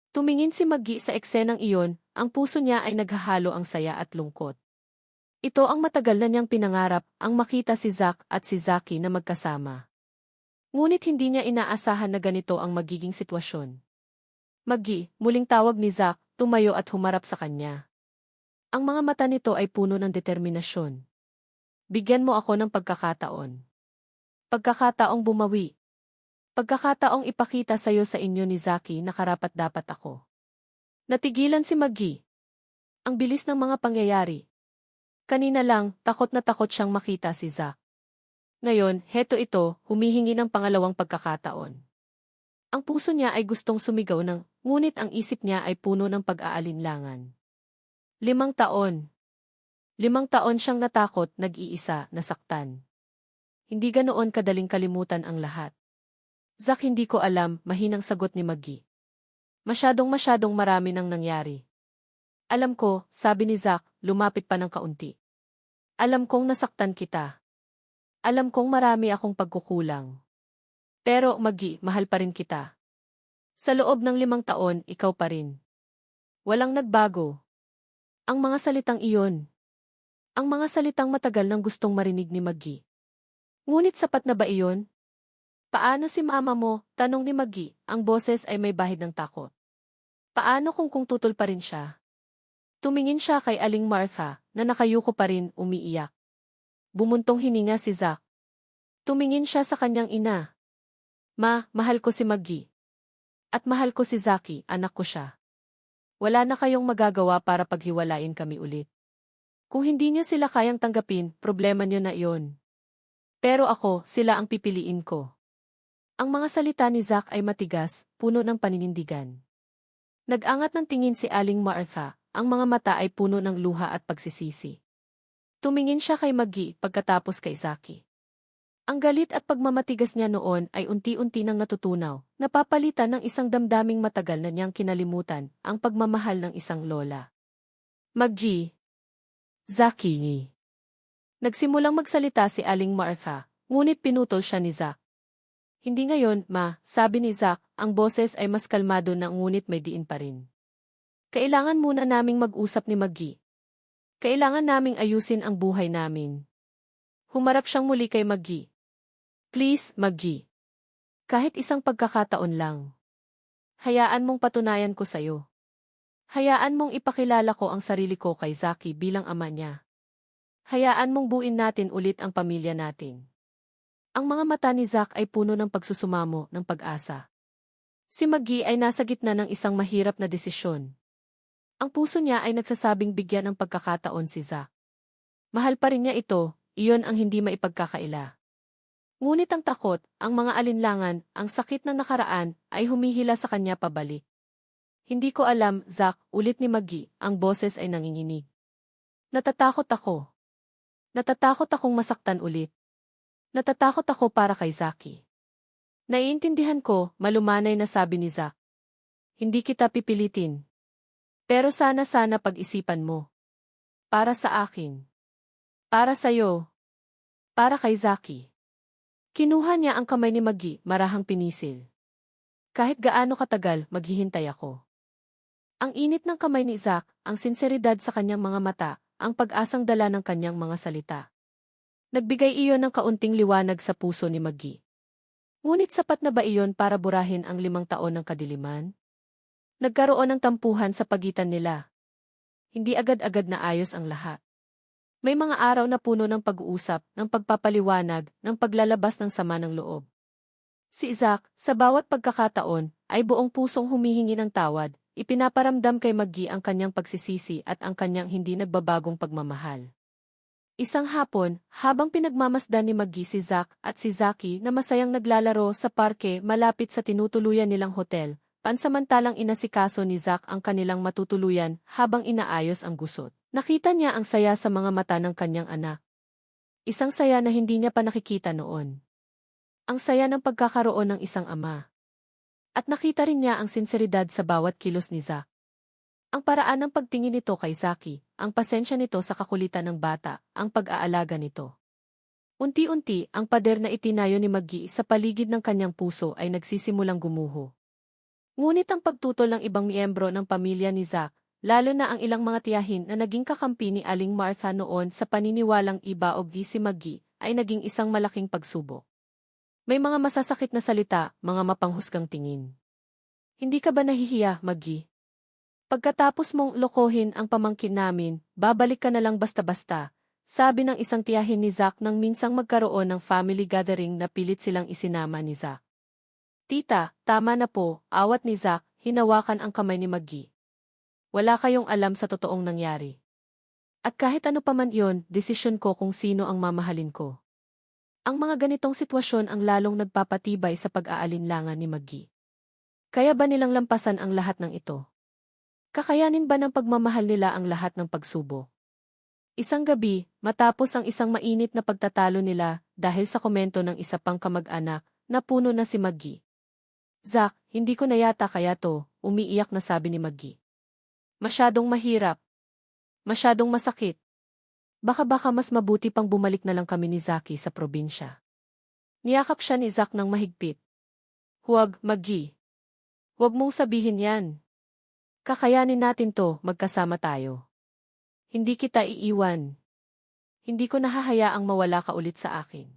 Tumingin si Maggie sa eksenang iyon, ang puso niya ay naghahalo ang saya at lungkot. Ito ang matagal na niyang pinangarap, ang makita si Zack at si Zaki na magkasama. Ngunit hindi niya inaasahan na ganito ang magiging sitwasyon. Maggie, muling tawag ni Zack, tumayo at humarap sa kanya. Ang mga mata nito ay puno ng determinasyon. Bigyan mo ako ng pagkakataon. Pagkakataong bumawi. Pagkakataong ipakita sa'yo sa inyo ni Zaki na karapat-dapat ako. Natigilan si Maggie. Ang bilis ng mga pangyayari. Kanina lang, takot na takot siyang makita si Zack. Ngayon, ito, humihingi ng pangalawang pagkakataon. Ang puso niya ay gustong sumigaw ngunit ang isip niya ay puno ng pag-aalinlangan. 5 taon. 5 taon siyang natakot, nag-iisa, nasaktan. Hindi ganoon kadaling kalimutan ang lahat. Zack, hindi ko alam, mahinang sagot ni Maggie. Masyadong marami nang nangyari. Alam ko, sabi ni Zack, lumapit pa ng kaunti. Alam kong nasaktan kita. Alam kong marami akong pagkukulang. Pero, Maggie, mahal pa rin kita. Sa loob ng 5 taon, ikaw pa rin. Walang nagbago. Ang mga salitang iyon. Ang mga salitang matagal nang gustong marinig ni Maggie. Ngunit sapat na ba iyon? Paano si mama mo? Tanong ni Maggie, ang boses ay may bahid ng takot. Paano kung tutol pa rin siya? Tumingin siya kay Aling Martha, na nakayuko pa rin, umiiyak. Bumuntong hininga si Zack. Tumingin siya sa kanyang ina. Ma, mahal ko si Maggie. At mahal ko si Zaki, anak ko siya. Wala na kayong magagawa para paghiwalayin kami ulit. Kung hindi niyo sila kayang tanggapin, problema niyo na iyon. Pero ako, sila ang pipiliin ko. Ang mga salita ni Zack ay matigas, puno ng paninindigan. Nag-angat ng tingin si Aling Martha, ang mga mata ay puno ng luha at pagsisisi. Tumingin siya kay Maggie pagkatapos kay Zaki. Ang galit at pagmamatigas niya noon ay unti-unti nang natutunaw, napapalitan ng isang damdaming matagal na niyang kinalimutan, ang pagmamahal ng isang lola. Maggie. Zaki. Nagsimulang magsalita si Aling Martha, ngunit pinutol siya ni Zack. Hindi ngayon, ma, sabi ni Zack, ang boses ay mas kalmado na ngunit may diin pa rin. Kailangan muna naming mag-usap ni Maggie. Kailangan naming ayusin ang buhay namin. Humarap siyang muli kay Maggie. Please, Maggie. Kahit isang pagkakataon lang. Hayaan mong patunayan ko sa'yo. Hayaan mong ipakilala ko ang sarili ko kay Zaki bilang ama niya. Hayaan mong buuin natin ulit ang pamilya natin. Ang mga mata ni Zack ay puno ng pagsusumamo, ng pag-asa. Si Maggie ay nasa gitna ng isang mahirap na desisyon. Ang puso niya ay nagsasabing bigyan ng pagkakataon si Zack. Mahal pa rin niya ito, iyon ang hindi maipagkakaila. Ngunit ang takot, ang mga alinlangan, ang sakit ng nakaraan, ay humihila sa kanya pabalik. Hindi ko alam, Zack, ulit ni Maggie, ang boses ay nanginginig. Natatakot ako. Natatakot akong masaktan ulit. Natatakot ako para kay Zaki. Naiintindihan ko, malumanay na sabi ni Zack. Hindi kita pipilitin. Pero sana pag-isipan mo. Para sa akin. Para sa'yo. Para kay Zaki. Kinuha niya ang kamay ni Maggie, marahang pinisil. Kahit gaano katagal, maghihintay ako. Ang init ng kamay ni Zack, ang sinseridad sa kanyang mga mata, ang pag-asang dala ng kanyang mga salita. Nagbigay iyon ng kaunting liwanag sa puso ni Maggie. Ngunit sapat na ba iyon para burahin ang 5 taon ng kadiliman? Nagkaroon ng tampuhan sa pagitan nila. Hindi agad-agad na ayos ang lahat. May mga araw na puno ng pag-uusap, ng pagpapaliwanag, ng paglalabas ng sama ng loob. Si Zack, sa bawat pagkakataon, ay buong pusong humihingi ng tawad, ipinaparamdam kay Maggie ang kanyang pagsisisi at ang kanyang hindi nagbabagong pagmamahal. Isang hapon, habang pinagmamasdan ni Maggie si Zack at si Zaki na masayang naglalaro sa parke malapit sa tinutuluyan nilang hotel, pansamantalang inasikaso ni Zack ang kanilang matutuluyan habang inaayos ang gusot. Nakita niya ang saya sa mga mata ng kanyang anak. Isang saya na hindi niya pa nakikita noon. Ang saya ng pagkakaroon ng isang ama. At nakita rin niya ang sinseridad sa bawat kilos ni Zack. Ang paraan ng pagtingin nito kay Zaki, ang pasensya nito sa kakulitan ng bata, ang pag-aalaga nito. Unti-unti, ang pader na itinayo ni Maggie sa paligid ng kanyang puso ay nagsisimulang gumuho. Ngunit ang pagtutol ng ibang miyembro ng pamilya ni Zack, lalo na ang ilang mga tiyahin na naging kakampi ni Aling Martha noon sa paniniwalang iba o si Maggie, ay naging isang malaking pagsubok. May mga masasakit na salita, mga mapanghusgang tingin. Hindi ka ba nahihiya, Maggie? Pagkatapos mong lokohin ang pamangkin namin, babalik ka na lang basta-basta, sabi ng isang tiyahin ni Zack nang minsang magkaroon ng family gathering na pilit silang isinama ni Zack. Tita, tama na po, awat ni Zack, hinawakan ang kamay ni Maggie. Wala kayong alam sa totoong nangyari. At kahit ano pa man yon, desisyon ko kung sino ang mamahalin ko. Ang mga ganitong sitwasyon ang lalong nagpapatibay sa pag-aalinlangan ni Maggie. Kaya ba nilang lampasan ang lahat ng ito? Kakayanin ba ng pagmamahal nila ang lahat ng pagsubok? Isang gabi, matapos ang isang mainit na pagtatalo nila dahil sa komento ng isa pang kamag-anak, napuno na si Maggie. Zack, hindi ko na yata kaya to, umiiyak na sabi ni Maggie. Masyadong mahirap. Masyadong masakit. Baka mas mabuti pang bumalik na lang kami ni Zaki sa probinsya. Niyakap siya ni Zack ng mahigpit. Huwag, Maggie. Huwag mong sabihin yan. Kakayanin natin to, magkasama tayo. Hindi kita iiwan. Hindi ko nahahayaang mawala ka ulit sa akin.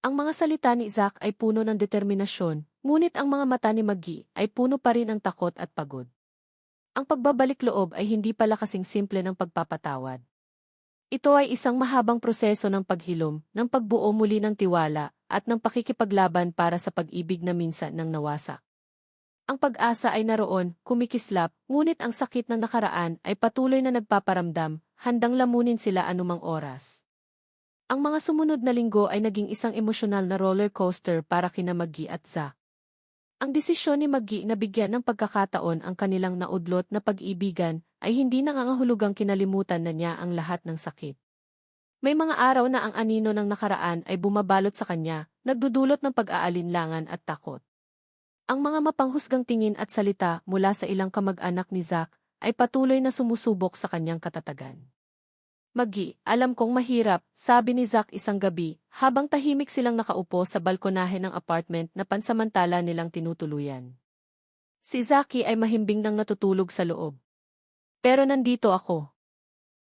Ang mga salita ni Zack ay puno ng determinasyon, ngunit ang mga mata ni Maggie ay puno pa rin ng takot at pagod. Ang pagbabalik loob ay hindi pala kasing simple ng pagpapatawad. Ito ay isang mahabang proseso ng paghilom, ng pagbuo muli ng tiwala, at ng pakikipaglaban para sa pag-ibig na minsan nang nawasak. Ang pag-asa ay naroon, kumikislap, ngunit ang sakit ng nakaraan ay patuloy na nagpaparamdam, handang lamunin sila anumang oras. Ang mga sumunod na linggo ay naging isang emosyonal na roller coaster para kina Maggie at Zack. Ang desisyon ni Maggie na bigyan ng pagkakataon ang kanilang naudlot na pag-ibigan ay hindi nangangahulugang kinalimutan na niya ang lahat ng sakit. May mga araw na ang anino ng nakaraan ay bumabalot sa kanya, nagdudulot ng pag-aalinlangan at takot. Ang mga mapanghusgang tingin at salita mula sa ilang kamag-anak ni Zack ay patuloy na sumusubok sa kanyang katatagan. Maggie, alam kong mahirap, sabi ni Zack isang gabi, habang tahimik silang nakaupo sa balkonahe ng apartment na pansamantala nilang tinutuluyan. Si Zaki ay mahimbing nang natutulog sa loob. Pero nandito ako.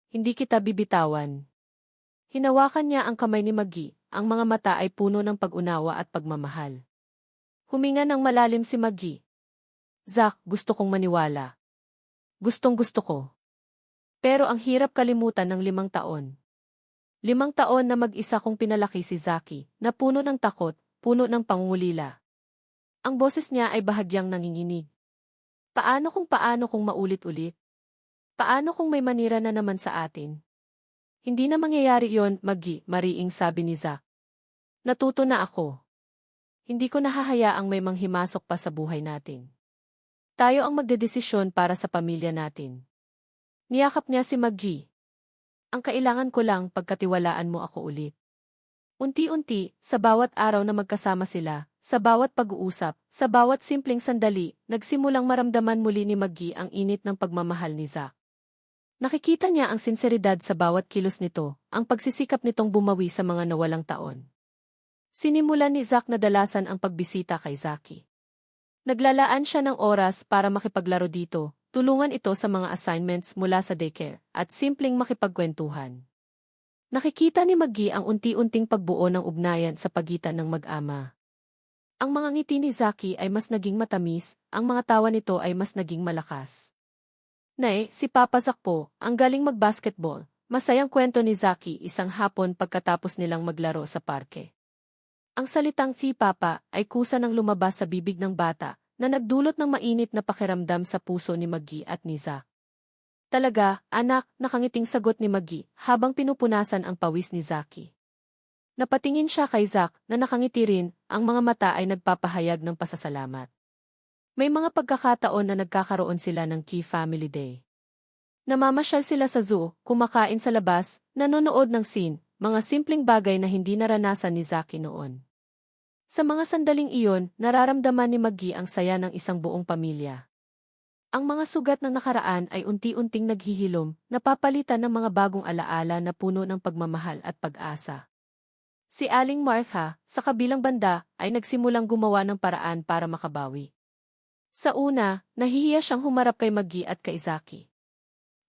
Hindi kita bibitawan. Hinawakan niya ang kamay ni Maggie, ang mga mata ay puno ng pag-unawa at pagmamahal. Huminga ng malalim si Maggie. Zack, gusto kong maniwala. Gustong-gusto ko. Pero ang hirap kalimutan ng 5 taon. 5 taon na mag-isa kong pinalaki si Zaki, na puno ng takot, puno ng pangungulila. Ang boses niya ay bahagyang nanginginig. Paano kung maulit-ulit? Paano kung may manira na naman sa atin? Hindi na mangyayari yon, Maggie, mariing sabi ni Zack. Natuto na ako. Hindi ko nahahayaang may manghimasok pa sa buhay natin. Tayo ang magdedesisyon para sa pamilya natin. Niyakap niya si Maggie. Ang kailangan ko lang pagkatiwalaan mo ako ulit. Unti-unti, sa bawat araw na magkasama sila, sa bawat pag-uusap, sa bawat simpleng sandali, nagsimulang maramdaman muli ni Maggie ang init ng pagmamahal ni Zack. Nakikita niya ang sinseridad sa bawat kilos nito, ang pagsisikap nitong bumawi sa mga nawalang taon. Sinimulan ni Zack na dalasan ang pagbisita kay Zackie. Naglalaan siya ng oras para makipaglaro dito, tulungan ito sa mga assignments mula sa daycare, at simpleng makipagkwentuhan. Nakikita ni Maggie ang unti-unting pagbuo ng ugnayan sa pagitan ng mag-ama. Ang mga ngiti ni Zackie ay mas naging matamis, ang mga tawa nito ay mas naging malakas. Nay, si Papa Zack po, ang galing mag-basketball. Masayang kwento ni Zackie isang hapon pagkatapos nilang maglaro sa parke. Ang salitang si Papa ay kusa ng lumabas sa bibig ng bata na nagdulot ng mainit na pakiramdam sa puso ni Maggie at ni Zack. Talaga, anak, nakangiting sagot ni Maggie habang pinupunasan ang pawis ni Zackie. Napatingin siya kay Zack na nakangiti rin, ang mga mata ay nagpapahayag ng pasasalamat. May mga pagkakataon na nagkakaroon sila ng Key Family Day. Namamasyal sila sa zoo, kumakain sa labas, nanonood ng scene, mga simpleng bagay na hindi naranasan ni Zackie noon. Sa mga sandaling iyon, nararamdaman ni Maggie ang saya ng isang buong pamilya. Ang mga sugat ng nakaraan ay unti-unting naghihilom, napapalitan ng mga bagong alaala na puno ng pagmamahal at pag-asa. Si Aling Martha, sa kabilang banda, ay nagsimulang gumawa ng paraan para makabawi. Sa una, nahihiya siyang humarap kay Maggie at kay Zackie.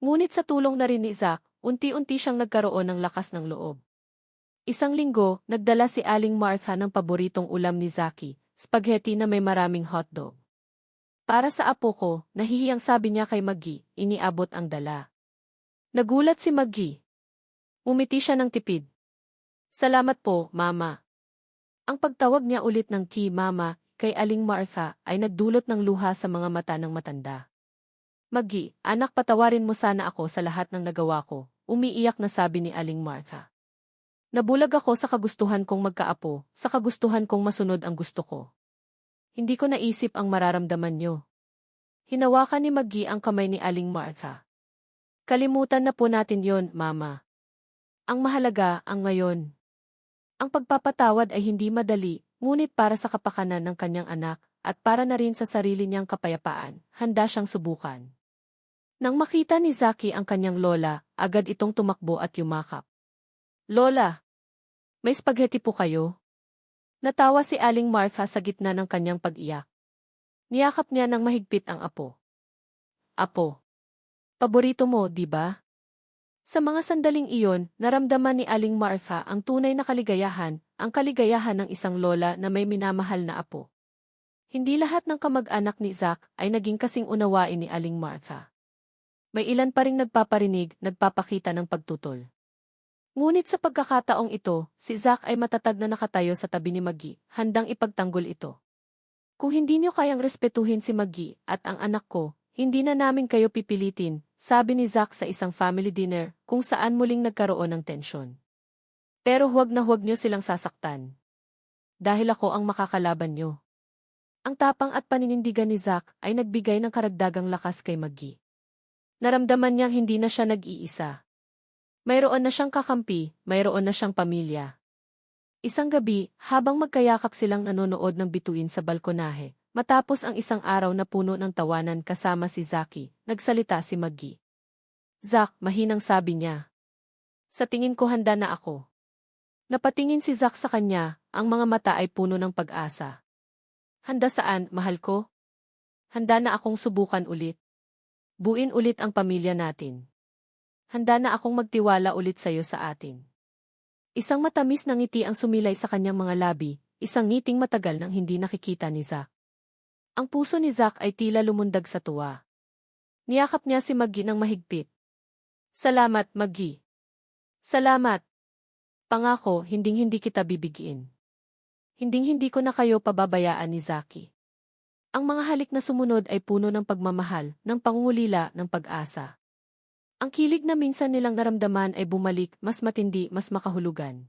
Ngunit sa tulong na rin ni Zack, unti-unti siyang nagkaroon ng lakas ng loob. Isang linggo, nagdala si Aling Martha ng paboritong ulam ni Zackie, spaghetti na may maraming hotdog. Para sa apo ko, nahihiyang sabi niya kay Maggie, iniabot ang dala. Nagulat si Maggie. Umiti siya ng tipid. Salamat po, Mama. Ang pagtawag niya ulit ng Mama, kay Aling Martha ay nagdulot ng luha sa mga mata ng matanda. Maggie, anak, patawarin mo sana ako sa lahat ng nagawa ko, umiiyak na sabi ni Aling Martha. Nabulag ako sa kagustuhan kong magkaapo, sa kagustuhan kong masunod ang gusto ko. Hindi ko naisip ang mararamdaman niyo. Hinawakan ni Maggie ang kamay ni Aling Martha. Kalimutan na po natin yon, Mama. Ang mahalaga, ang ngayon. Ang pagpapatawad ay hindi madali, ngunit para sa kapakanan ng kanyang anak, at para na rin sa sarili niyang kapayapaan, handa siyang subukan. Nang makita ni Zackie ang kanyang lola, agad itong tumakbo at yumakap. Lola! May spaghetti po kayo? Natawa si Aling Martha sa gitna ng kanyang pag-iyak. Niyakap niya ng mahigpit ang apo. Apo. Paborito mo, di ba? Sa mga sandaling iyon, naramdaman ni Aling Martha ang tunay na kaligayahan, ang kaligayahan ng isang lola na may minamahal na apo. Hindi lahat ng kamag-anak ni Zack ay naging kasing unawain ni Aling Martha. May ilan pa ring nagpaparinig, nagpapakita ng pagtutol. Ngunit sa pagkakataong ito, si Zack ay matatag na nakatayo sa tabi ni Maggie, handang ipagtanggol ito. Kung hindi niyo kayang respetuhin si Maggie at ang anak ko, hindi na namin kayo pipilitin, sabi ni Zack sa isang family dinner, kung saan muling nagkaroon ng tensyon. Pero huwag niyo silang sasaktan. Dahil ako ang makakalaban niyo. Ang tapang at paninindigan ni Zack ay nagbigay ng karagdagang lakas kay Maggie. Naramdaman niyang hindi na siya nag-iisa. Mayroon na siyang kakampi, mayroon na siyang pamilya. Isang gabi, habang magkayakap silang nanonood ng bituin sa balkonahe, matapos ang isang araw na puno ng tawanan kasama si Zackie, nagsalita si Maggie. Zack, mahinang sabi niya. Sa tingin ko handa na ako. Napatingin si Zack sa kanya, ang mga mata ay puno ng pag-asa. Handa saan, mahal ko? Handa na akong subukan ulit. Buin ulit ang pamilya natin. Handa na akong magtiwala ulit sa'yo sa atin. Isang matamis na ngiti ang sumilay sa kanyang mga labi, isang ngiting matagal nang hindi nakikita ni Zack. Ang puso ni Zack ay tila lumundag sa tuwa. Niyakap niya si Maggie ng mahigpit. Salamat, Maggie. Salamat. Pangako, hinding-hindi kita bibigin. Hinding-hindi ko na kayo pababayaan ni Zackie. Ang mga halik na sumunod ay puno ng pagmamahal, ng pangungulila, ng pag-asa. Ang kilig na minsan nilang naramdaman ay bumalik, mas matindi, mas makahulugan.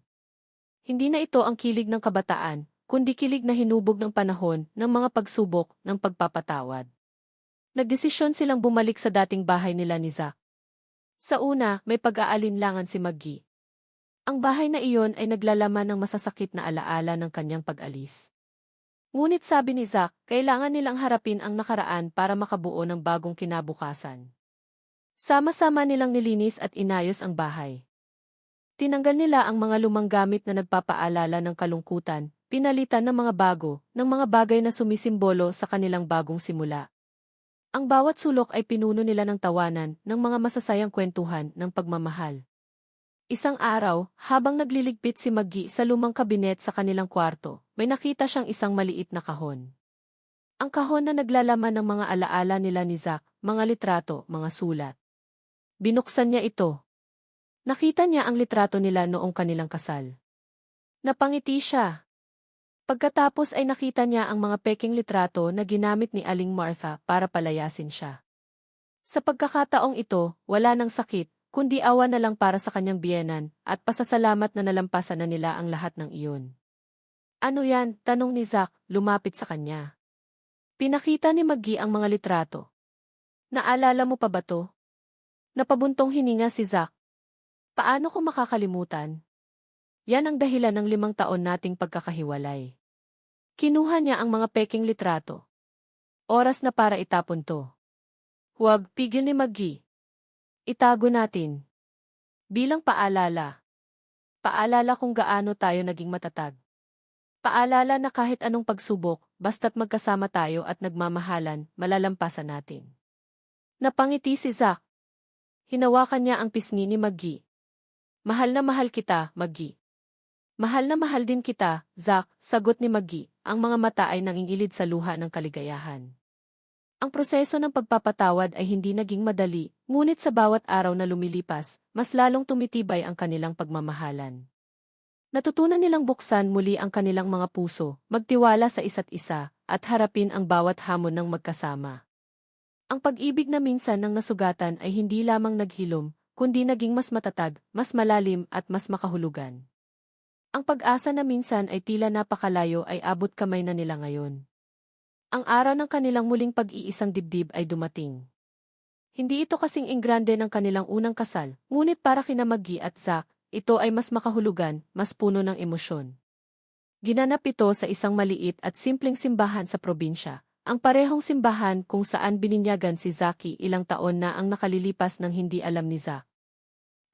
Hindi na ito ang kilig ng kabataan, kundi kilig na hinubog ng panahon, ng mga pagsubok, ng pagpapatawad. Nagdesisyon silang bumalik sa dating bahay nila ni Zack. Sa una, may pag-aalinlangan si Maggie. Ang bahay na iyon ay naglalaman ng masasakit na alaala ng kanyang pag-alis. Ngunit sabi ni Zack, kailangan nilang harapin ang nakaraan para makabuo ng bagong kinabukasan. Sama-sama nilang nilinis at inayos ang bahay. Tinanggal nila ang mga lumang gamit na nagpapaalala ng kalungkutan, pinalitan ng mga bago, ng mga bagay na sumisimbolo sa kanilang bagong simula. Ang bawat sulok ay pinuno nila ng tawanan, ng mga masasayang kwentuhan, ng pagmamahal. Isang araw, habang nagliligpit si Maggie sa lumang kabinet sa kanilang kwarto, may nakita siyang isang maliit na kahon. Ang kahon na naglalaman ng mga alaala nila ni Zack, mga litrato, mga sulat. Binuksan niya ito. Nakita niya ang litrato nila noong kanilang kasal. Napangiti siya. Pagkatapos ay nakita niya ang mga peking litrato na ginamit ni Aling Martha para palayasin siya. Sa pagkakataong ito, wala nang sakit, kundi awa na lang para sa kanyang biyenan, at pasasalamat na nalampasan na nila ang lahat ng iyon. Ano yan? Tanong ni Zack, lumapit sa kanya. Pinakita ni Maggie ang mga litrato. Naalala mo pa ba to? Napabuntong hininga si Zack. Paano ko makakalimutan? Yan ang dahilan ng 5 taon nating pagkakahiwalay. Kinuha niya ang mga peking litrato. Oras na para itapon to. Huwag, pigil ni Maggie. Itago natin. Bilang paalala. Paalala kung gaano tayo naging matatag. Paalala na kahit anong pagsubok, basta't magkasama tayo at nagmamahalan, malalampasan natin. Napangiti si Zack. Hinawakan niya ang pisngi ni Maggie. Mahal na mahal kita, Maggie. Mahal na mahal din kita, Zack, sagot ni Maggie, ang mga mata ay nangingilid sa luha ng kaligayahan. Ang proseso ng pagpapatawad ay hindi naging madali, ngunit sa bawat araw na lumilipas, mas lalong tumitibay ang kanilang pagmamahalan. Natutunan nilang buksan muli ang kanilang mga puso, magtiwala sa isa't isa, at harapin ang bawat hamon ng magkasama. Ang pag-ibig na minsan ng nasugatan ay hindi lamang naghilom, kundi naging mas matatag, mas malalim at mas makahulugan. Ang pag-asa na minsan ay tila napakalayo ay abot kamay na nila ngayon. Ang araw ng kanilang muling pag-iisang dibdib ay dumating. Hindi ito kasing enggrande ng kanilang unang kasal, ngunit para kina Maggie at Zack, ito ay mas makahulugan, mas puno ng emosyon. Ginanap ito sa isang maliit at simpleng simbahan sa probinsya. Ang parehong simbahan kung saan bininyagan si Zacky ilang taon na ang nakalilipas ng hindi alam ni Zack.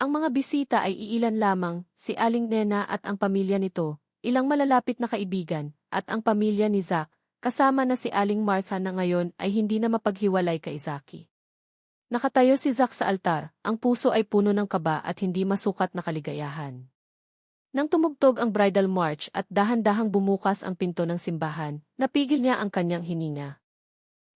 Ang mga bisita ay iilan lamang, si Aling Nena at ang pamilya nito, ilang malalapit na kaibigan, at ang pamilya ni Zack, kasama na si Aling Martha na ngayon ay hindi na mapaghiwalay kay Zacky. Nakatayo si Zack sa altar, ang puso ay puno ng kaba at hindi masukat na kaligayahan. Nang tumugtog ang bridal march at dahan-dahang bumukas ang pinto ng simbahan, napigil niya ang kanyang hininga.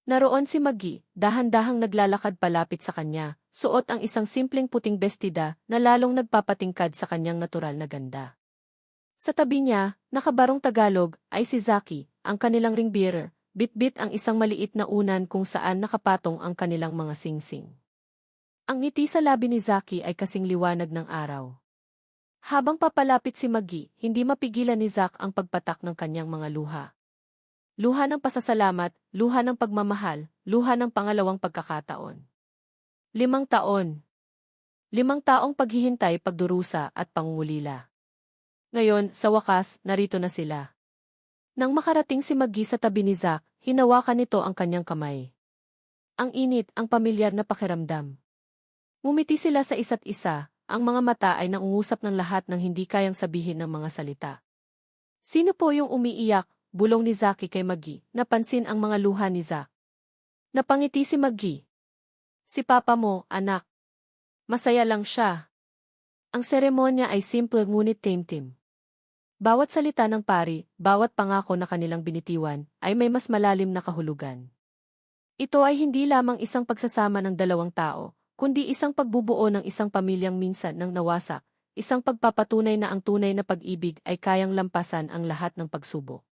Naroon si Maggie, dahan-dahang naglalakad palapit sa kanya, suot ang isang simpleng puting bestida na lalong nagpapatingkad sa kanyang natural na ganda. Sa tabi niya, nakabarong Tagalog, ay si Zacky, ang kanilang ring bearer, bitbit ang isang maliit na unan kung saan nakapatong ang kanilang mga singsing. Ang ngiti sa labi ni Zacky ay kasing liwanag ng araw. Habang papalapit si Maggie, hindi mapigilan ni Zack ang pagpatak ng kanyang mga luha. Luha ng pasasalamat, luha ng pagmamahal, luha ng pangalawang pagkakataon. 5 taon. 5 taong paghihintay, pagdurusa at pangungulila. Ngayon, sa wakas, narito na sila. Nang makarating si Maggie sa tabi ni Zack, hinawakan nito ang kanyang kamay. Ang init, ang pamilyar na pakiramdam. Ngumiti sila sa isa't isa. Ang mga mata ay nangungusap ng lahat ng hindi kayang sabihin ng mga salita. Sino po yung umiiyak? Bulong ni Zacky kay Maggie, napansin ang mga luha ni Zack. Napangiti si Maggie. Si Papa mo, anak. Masaya lang siya. Ang seremonya ay simple ngunit taimtim. Bawat salita ng pari, bawat pangako na kanilang binitiwan, ay may mas malalim na kahulugan. Ito ay hindi lamang isang pagsasama ng 2 tao, kundi isang pagbubuo ng isang pamilyang minsan nang nawasak, isang pagpapatunay na ang tunay na pag-ibig ay kayang lampasan ang lahat ng pagsubok.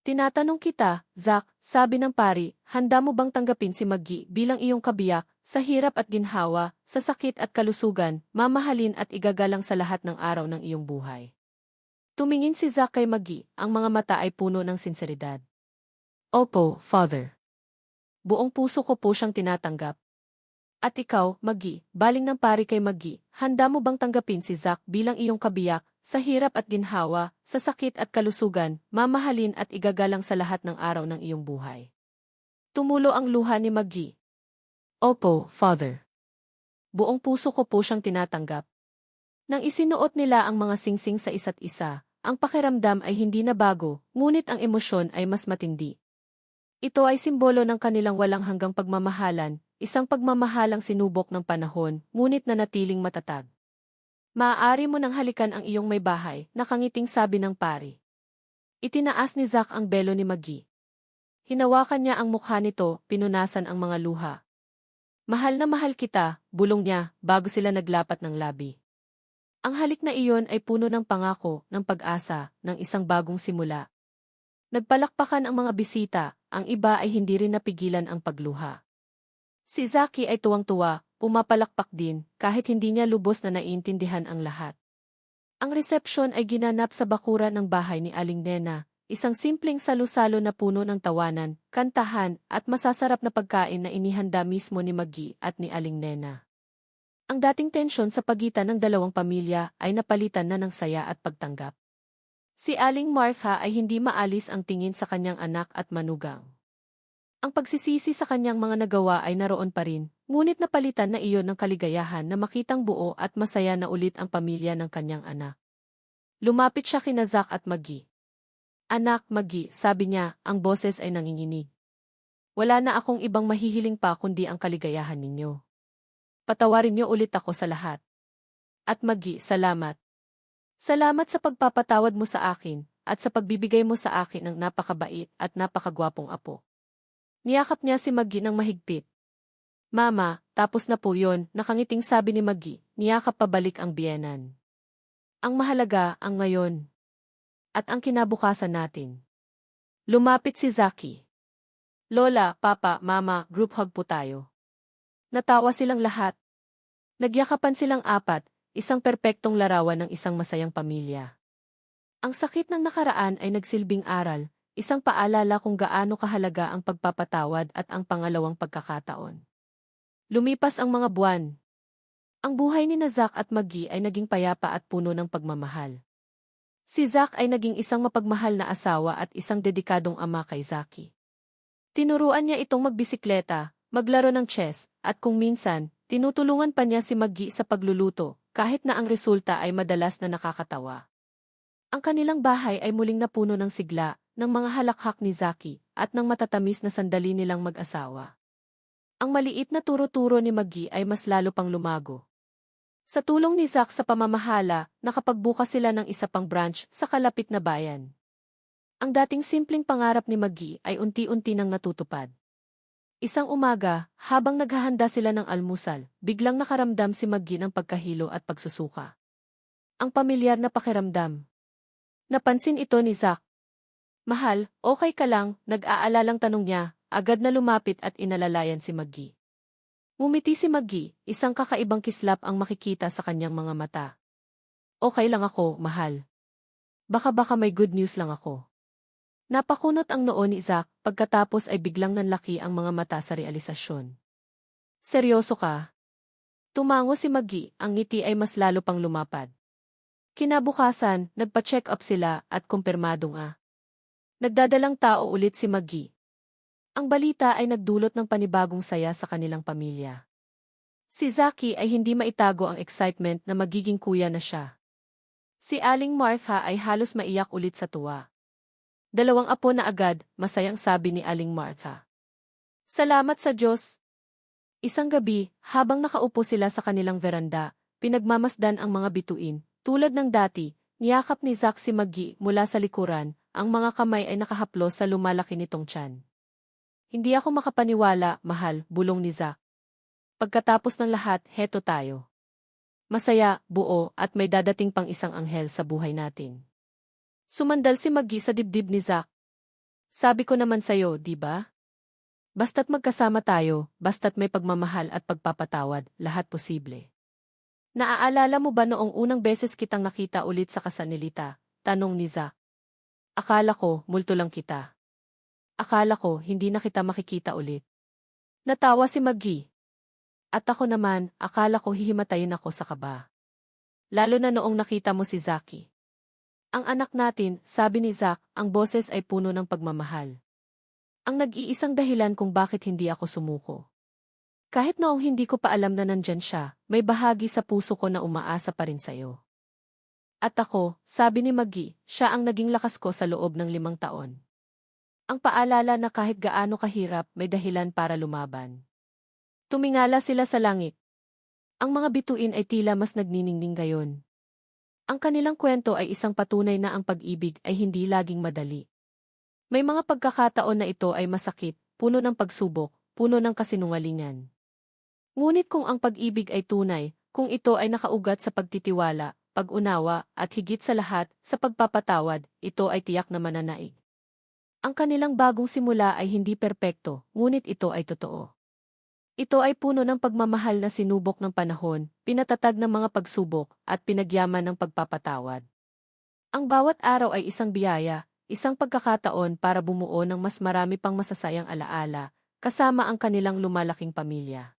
Tinatanong kita, Zack, sabi ng pari, handa mo bang tanggapin si Maggie bilang iyong kabiyak, sa hirap at ginhawa, sa sakit at kalusugan, mamahalin at igagalang sa lahat ng araw ng iyong buhay? Tumingin si Zack kay Maggie, ang mga mata ay puno ng sinseridad. Opo, Father. Buong puso ko po siyang tinatanggap. At ikaw, Maggie, baling ng pari kay Maggie, handa mo bang tanggapin si Zack bilang iyong kabiyak, sa hirap at ginhawa, sa sakit at kalusugan, mamahalin at igagalang sa lahat ng araw ng iyong buhay? Tumulo ang luha ni Maggie. Opo, Father. Buong puso ko po siyang tinatanggap. Nang isinuot nila ang mga singsing sa isa't isa, ang pakiramdam ay hindi na bago, ngunit ang emosyon ay mas matindi. Ito ay simbolo ng kanilang walang hanggang pagmamahalan, isang pagmamahalang sinubok ng panahon, ngunit nanatiling matatag. Maaari mo nang halikan ang iyong may bahay, nakangiting sabi ng pari. Itinaas ni Zack ang belo ni Maggie. Hinawakan niya ang mukha nito, pinunasan ang mga luha. Mahal na mahal kita, bulong niya, bago sila naglapat ng labi. Ang halik na iyon ay puno ng pangako, ng pag-asa, ng isang bagong simula. Nagpalakpakan ang mga bisita, ang iba ay hindi rin napigilan ang pagluha. Si Zaki ay tuwang-tuwa, pumapalakpak din, kahit hindi niya lubos na naiintindihan ang lahat. Ang resepsyon ay ginanap sa bakuran ng bahay ni Aling Nena, isang simpleng salu-salo na puno ng tawanan, kantahan, at masasarap na pagkain na inihanda mismo ni Maggie at ni Aling Nena. Ang dating tensyon sa pagitan ng dalawang pamilya ay napalitan na ng saya at pagtanggap. Si Aling Martha ay hindi maalis ang tingin sa kanyang anak at manugang. Ang pagsisisi sa kanyang mga nagawa ay naroon pa rin, ngunit napalitan na iyon ng kaligayahan na makitang buo at masaya na ulit ang pamilya ng kanyang anak. Lumapit siya kina Zack at Maggie. Anak, Maggie, sabi niya, ang boses ay nanginginig. Wala na akong ibang mahihiling pa kundi ang kaligayahan ninyo. Patawarin niyo ulit ako sa lahat. At Maggie, salamat. Salamat sa pagpapatawad mo sa akin, at sa pagbibigay mo sa akin ng napakabait at napakagwapong apo. Niyakap niya si Maggie ng mahigpit. Mama, tapos na po yun, nakangiting sabi ni Maggie, niyakap pabalik ang biyenan. Ang mahalaga, ang ngayon. At ang kinabukasan natin. Lumapit si Zaki. Lola, Papa, Mama, group hug po tayo. Natawa silang lahat. Nagyakapan silang apat, isang perpektong larawan ng isang masayang pamilya. Ang sakit ng nakaraan ay nagsilbing aral, isang paalala kung gaano kahalaga ang pagpapatawad at ang pangalawang pagkakataon. Lumipas ang mga buwan. Ang buhay ni Zack at Maggie ay naging payapa at puno ng pagmamahal. Si Zack ay naging isang mapagmahal na asawa at isang dedikadong ama kay Zaki. Tinuruan niya itong magbisikleta, maglaro ng chess, at kung minsan, tinutulungan pa niya si Maggie sa pagluluto, kahit na ang resulta ay madalas na nakakatawa. Ang kanilang bahay ay muling napuno ng sigla, ng mga halakhak ni Zaki, at ng matatamis na sandali nilang mag-asawa. Ang maliit na turo-turo ni Maggie ay mas lalo pang lumago. Sa tulong ni Zack sa pamamahala, nakapagbukas sila ng isa pang branch sa kalapit na bayan. Ang dating simpleng pangarap ni Maggie ay unti-unti nang natutupad. Isang umaga, habang naghahanda sila ng almusal, biglang nakaramdam si Maggie ng pagkahilo at pagsusuka. Ang pamilyar na pakiramdam. Napansin ito ni Zack. Mahal, okay ka lang, nag-aalalang tanong niya, agad na lumapit at inalalayan si Maggie. Ngumiti si Maggie, isang kakaibang kislap ang makikita sa kanyang mga mata. Okay lang ako, mahal. Baka may good news lang ako. Napakunot ang noo ni Zack, pagkatapos ay biglang nanlaki ang mga mata sa realisasyon. Seryoso ka? Tumango si Maggie, ang ngiti ay mas lalo pang lumapad. Kinabukasan, nagpa-check up sila at kumpirmadong nagdadalang tao ulit si Maggie. Ang balita ay nagdulot ng panibagong saya sa kanilang pamilya. Si Zaki ay hindi maitago ang excitement na magiging kuya na siya. Si Aling Martha ay halos maiyak ulit sa tuwa. Dalawang apo na agad, masayang sabi ni Aling Martha. Salamat sa Diyos! Isang gabi, habang nakaupo sila sa kanilang veranda, pinagmamasdan ang mga bituin, tulad ng dati, niyakap ni Zack si Maggie mula sa likuran, ang mga kamay ay nakahaplos sa lumalaki nitong tiyan. Hindi ako makapaniwala, mahal, bulong ni Zack. Pagkatapos ng lahat, heto tayo. Masaya, buo, at may dadating pang isang anghel sa buhay natin. Sumandal si Maggie sa dibdib ni Zack. Sabi ko naman sa'yo, di ba? Basta't magkasama tayo, basta't may pagmamahal at pagpapatawad, lahat posible. Naaalala mo ba noong unang beses kitang nakita ulit sa kasanilita? Tanong ni Zack. Akala ko, multo lang kita. Akala ko, hindi na kita makikita ulit. Natawa si Maggie. At ako naman, akala ko hihimatayin ako sa kaba. Lalo na noong nakita mo si Zaki. Ang anak natin, sabi ni Zack, ang boses ay puno ng pagmamahal. Ang nag-iisang dahilan kung bakit hindi ako sumuko. Kahit noong hindi ko pa alam na nandyan siya, may bahagi sa puso ko na umaasa pa rin sa'yo. At ako, sabi ni Maggie, siya ang naging lakas ko sa loob ng 5 taon. Ang paalala na kahit gaano kahirap, may dahilan para lumaban. Tumingala sila sa langit. Ang mga bituin ay tila mas nagniningning gayon. Ang kanilang kwento ay isang patunay na ang pag-ibig ay hindi laging madali. May mga pagkakataon na ito ay masakit, puno ng pagsubok, puno ng kasinungalingan. Ngunit kung ang pag-ibig ay tunay, kung ito ay nakaugat sa pagtitiwala, pag-unawa, at higit sa lahat, sa pagpapatawad, ito ay tiyak na mananaig. Ang kanilang bagong simula ay hindi perpekto, ngunit ito ay totoo. Ito ay puno ng pagmamahal na sinubok ng panahon, pinatatag ng mga pagsubok, at pinagyaman ng pagpapatawad. Ang bawat araw ay isang biyaya, isang pagkakataon para bumuo ng mas marami pang masasayang alaala, kasama ang kanilang lumalaking pamilya.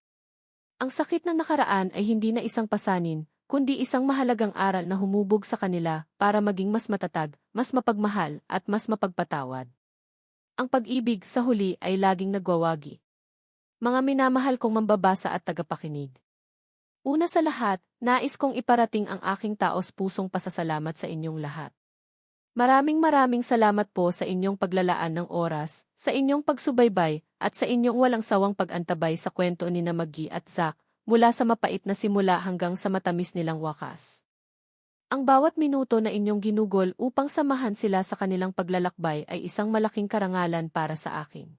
Ang sakit ng nakaraan ay hindi na isang pasanin, kundi isang mahalagang aral na humubog sa kanila para maging mas matatag, mas mapagmahal, at mas mapagpatawad. Ang pag-ibig sa huli ay laging nagwawagi. Mga minamahal kong mambabasa at tagapakinig. Una sa lahat, nais kong iparating ang aking taos-pusong pasasalamat sa inyong lahat. Maraming salamat po sa inyong paglalaan ng oras, sa inyong pagsubaybay, at sa inyong walang sawang pag-antabay sa kwento ni Maggie at Zack, mula sa mapait na simula hanggang sa matamis nilang wakas. Ang bawat minuto na inyong ginugol upang samahan sila sa kanilang paglalakbay ay isang malaking karangalan para sa akin.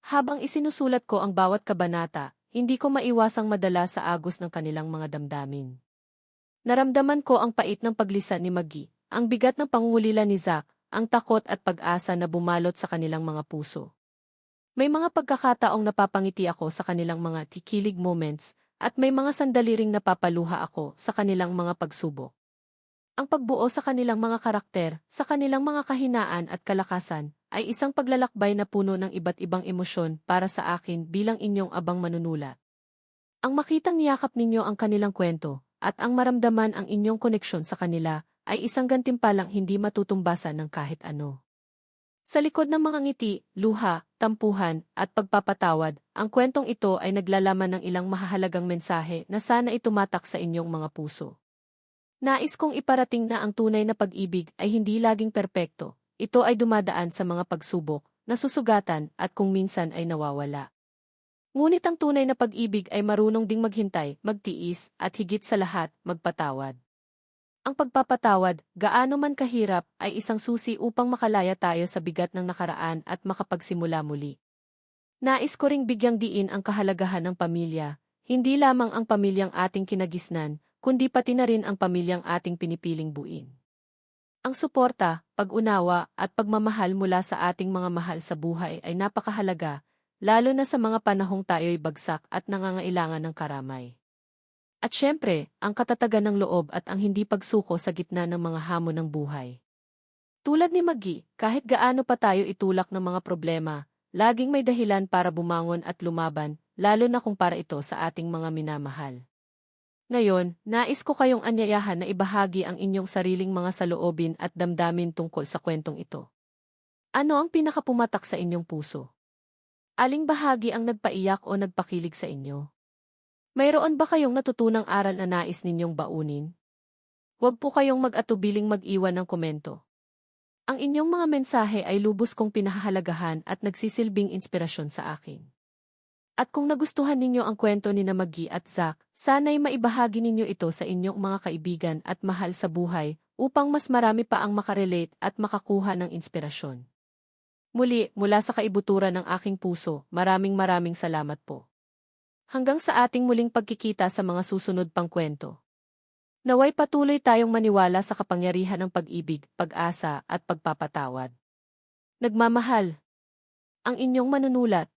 Habang isinusulat ko ang bawat kabanata, hindi ko maiwasang madala sa agos ng kanilang mga damdamin. Naramdaman ko ang pait ng paglisan ni Maggie, ang bigat ng pangungulila ni Zack, ang takot at pag-asa na bumalot sa kanilang mga puso. May mga pagkakataong napapangiti ako sa kanilang mga kikilig moments, at may mga sandali ring napapaluha ako sa kanilang mga pagsubok. Ang pagbuo sa kanilang mga karakter, sa kanilang mga kahinaan at kalakasan, ay isang paglalakbay na puno ng iba't ibang emosyon para sa akin bilang inyong abang manunulat. Ang makitang niyakap ninyo ang kanilang kwento, at ang maramdaman ang inyong koneksyon sa kanila, ay isang gantimpalang hindi matutumbasan ng kahit ano. Sa likod ng mga ngiti, luha, tampuhan, at pagpapatawad, ang kwentong ito ay naglalaman ng ilang mahahalagang mensahe na sana itumatak sa inyong mga puso. Nais kong iparating na ang tunay na pag-ibig ay hindi laging perpekto. Ito ay dumadaan sa mga pagsubok, nasusugatan, at kung minsan ay nawawala. Ngunit ang tunay na pag-ibig ay marunong ding maghintay, magtiis, at higit sa lahat, magpatawad. Ang pagpapatawad, gaano man kahirap, ay isang susi upang makalaya tayo sa bigat ng nakaraan at makapagsimula muli. Nais ko ring bigyang diin ang kahalagahan ng pamilya, hindi lamang ang pamilyang ating kinagisnan, kundi pati na rin ang pamilyang ating pinipiling buuin. Ang suporta, pag-unawa, at pagmamahal mula sa ating mga mahal sa buhay ay napakahalaga, lalo na sa mga panahong tayo'y bagsak at nangangailangan ng karamay. At syempre, ang katatagan ng loob at ang hindi pagsuko sa gitna ng mga hamon ng buhay. Tulad ni Maggie, kahit gaano pa tayo itulak ng mga problema, laging may dahilan para bumangon at lumaban, lalo na kung para ito sa ating mga minamahal. Ngayon, nais ko kayong anyayahan na ibahagi ang inyong sariling mga saloobin at damdamin tungkol sa kwentong ito. Ano ang pinakapumatak sa inyong puso? Aling bahagi ang nagpaiyak o nagpakilig sa inyo? Mayroon ba kayong natutunang aral na nais ninyong baunin? Huwag po kayong mag-atubiling mag-iwan ng komento. Ang inyong mga mensahe ay lubos kong pinahahalagahan at nagsisilbing inspirasyon sa akin. At kung nagustuhan ninyo ang kwento ni Maggie at Zack, sana'y maibahagi ninyo ito sa inyong mga kaibigan at mahal sa buhay upang mas marami pa ang makarelate at makakuha ng inspirasyon. Muli, mula sa kaibuturan ng aking puso, maraming salamat po. Hanggang sa ating muling pagkikita sa mga susunod pang kwento. Naway patuloy tayong maniwala sa kapangyarihan ng pag-ibig, pag-asa, at pagpapatawad. Nagmamahal. Ang inyong manunulat.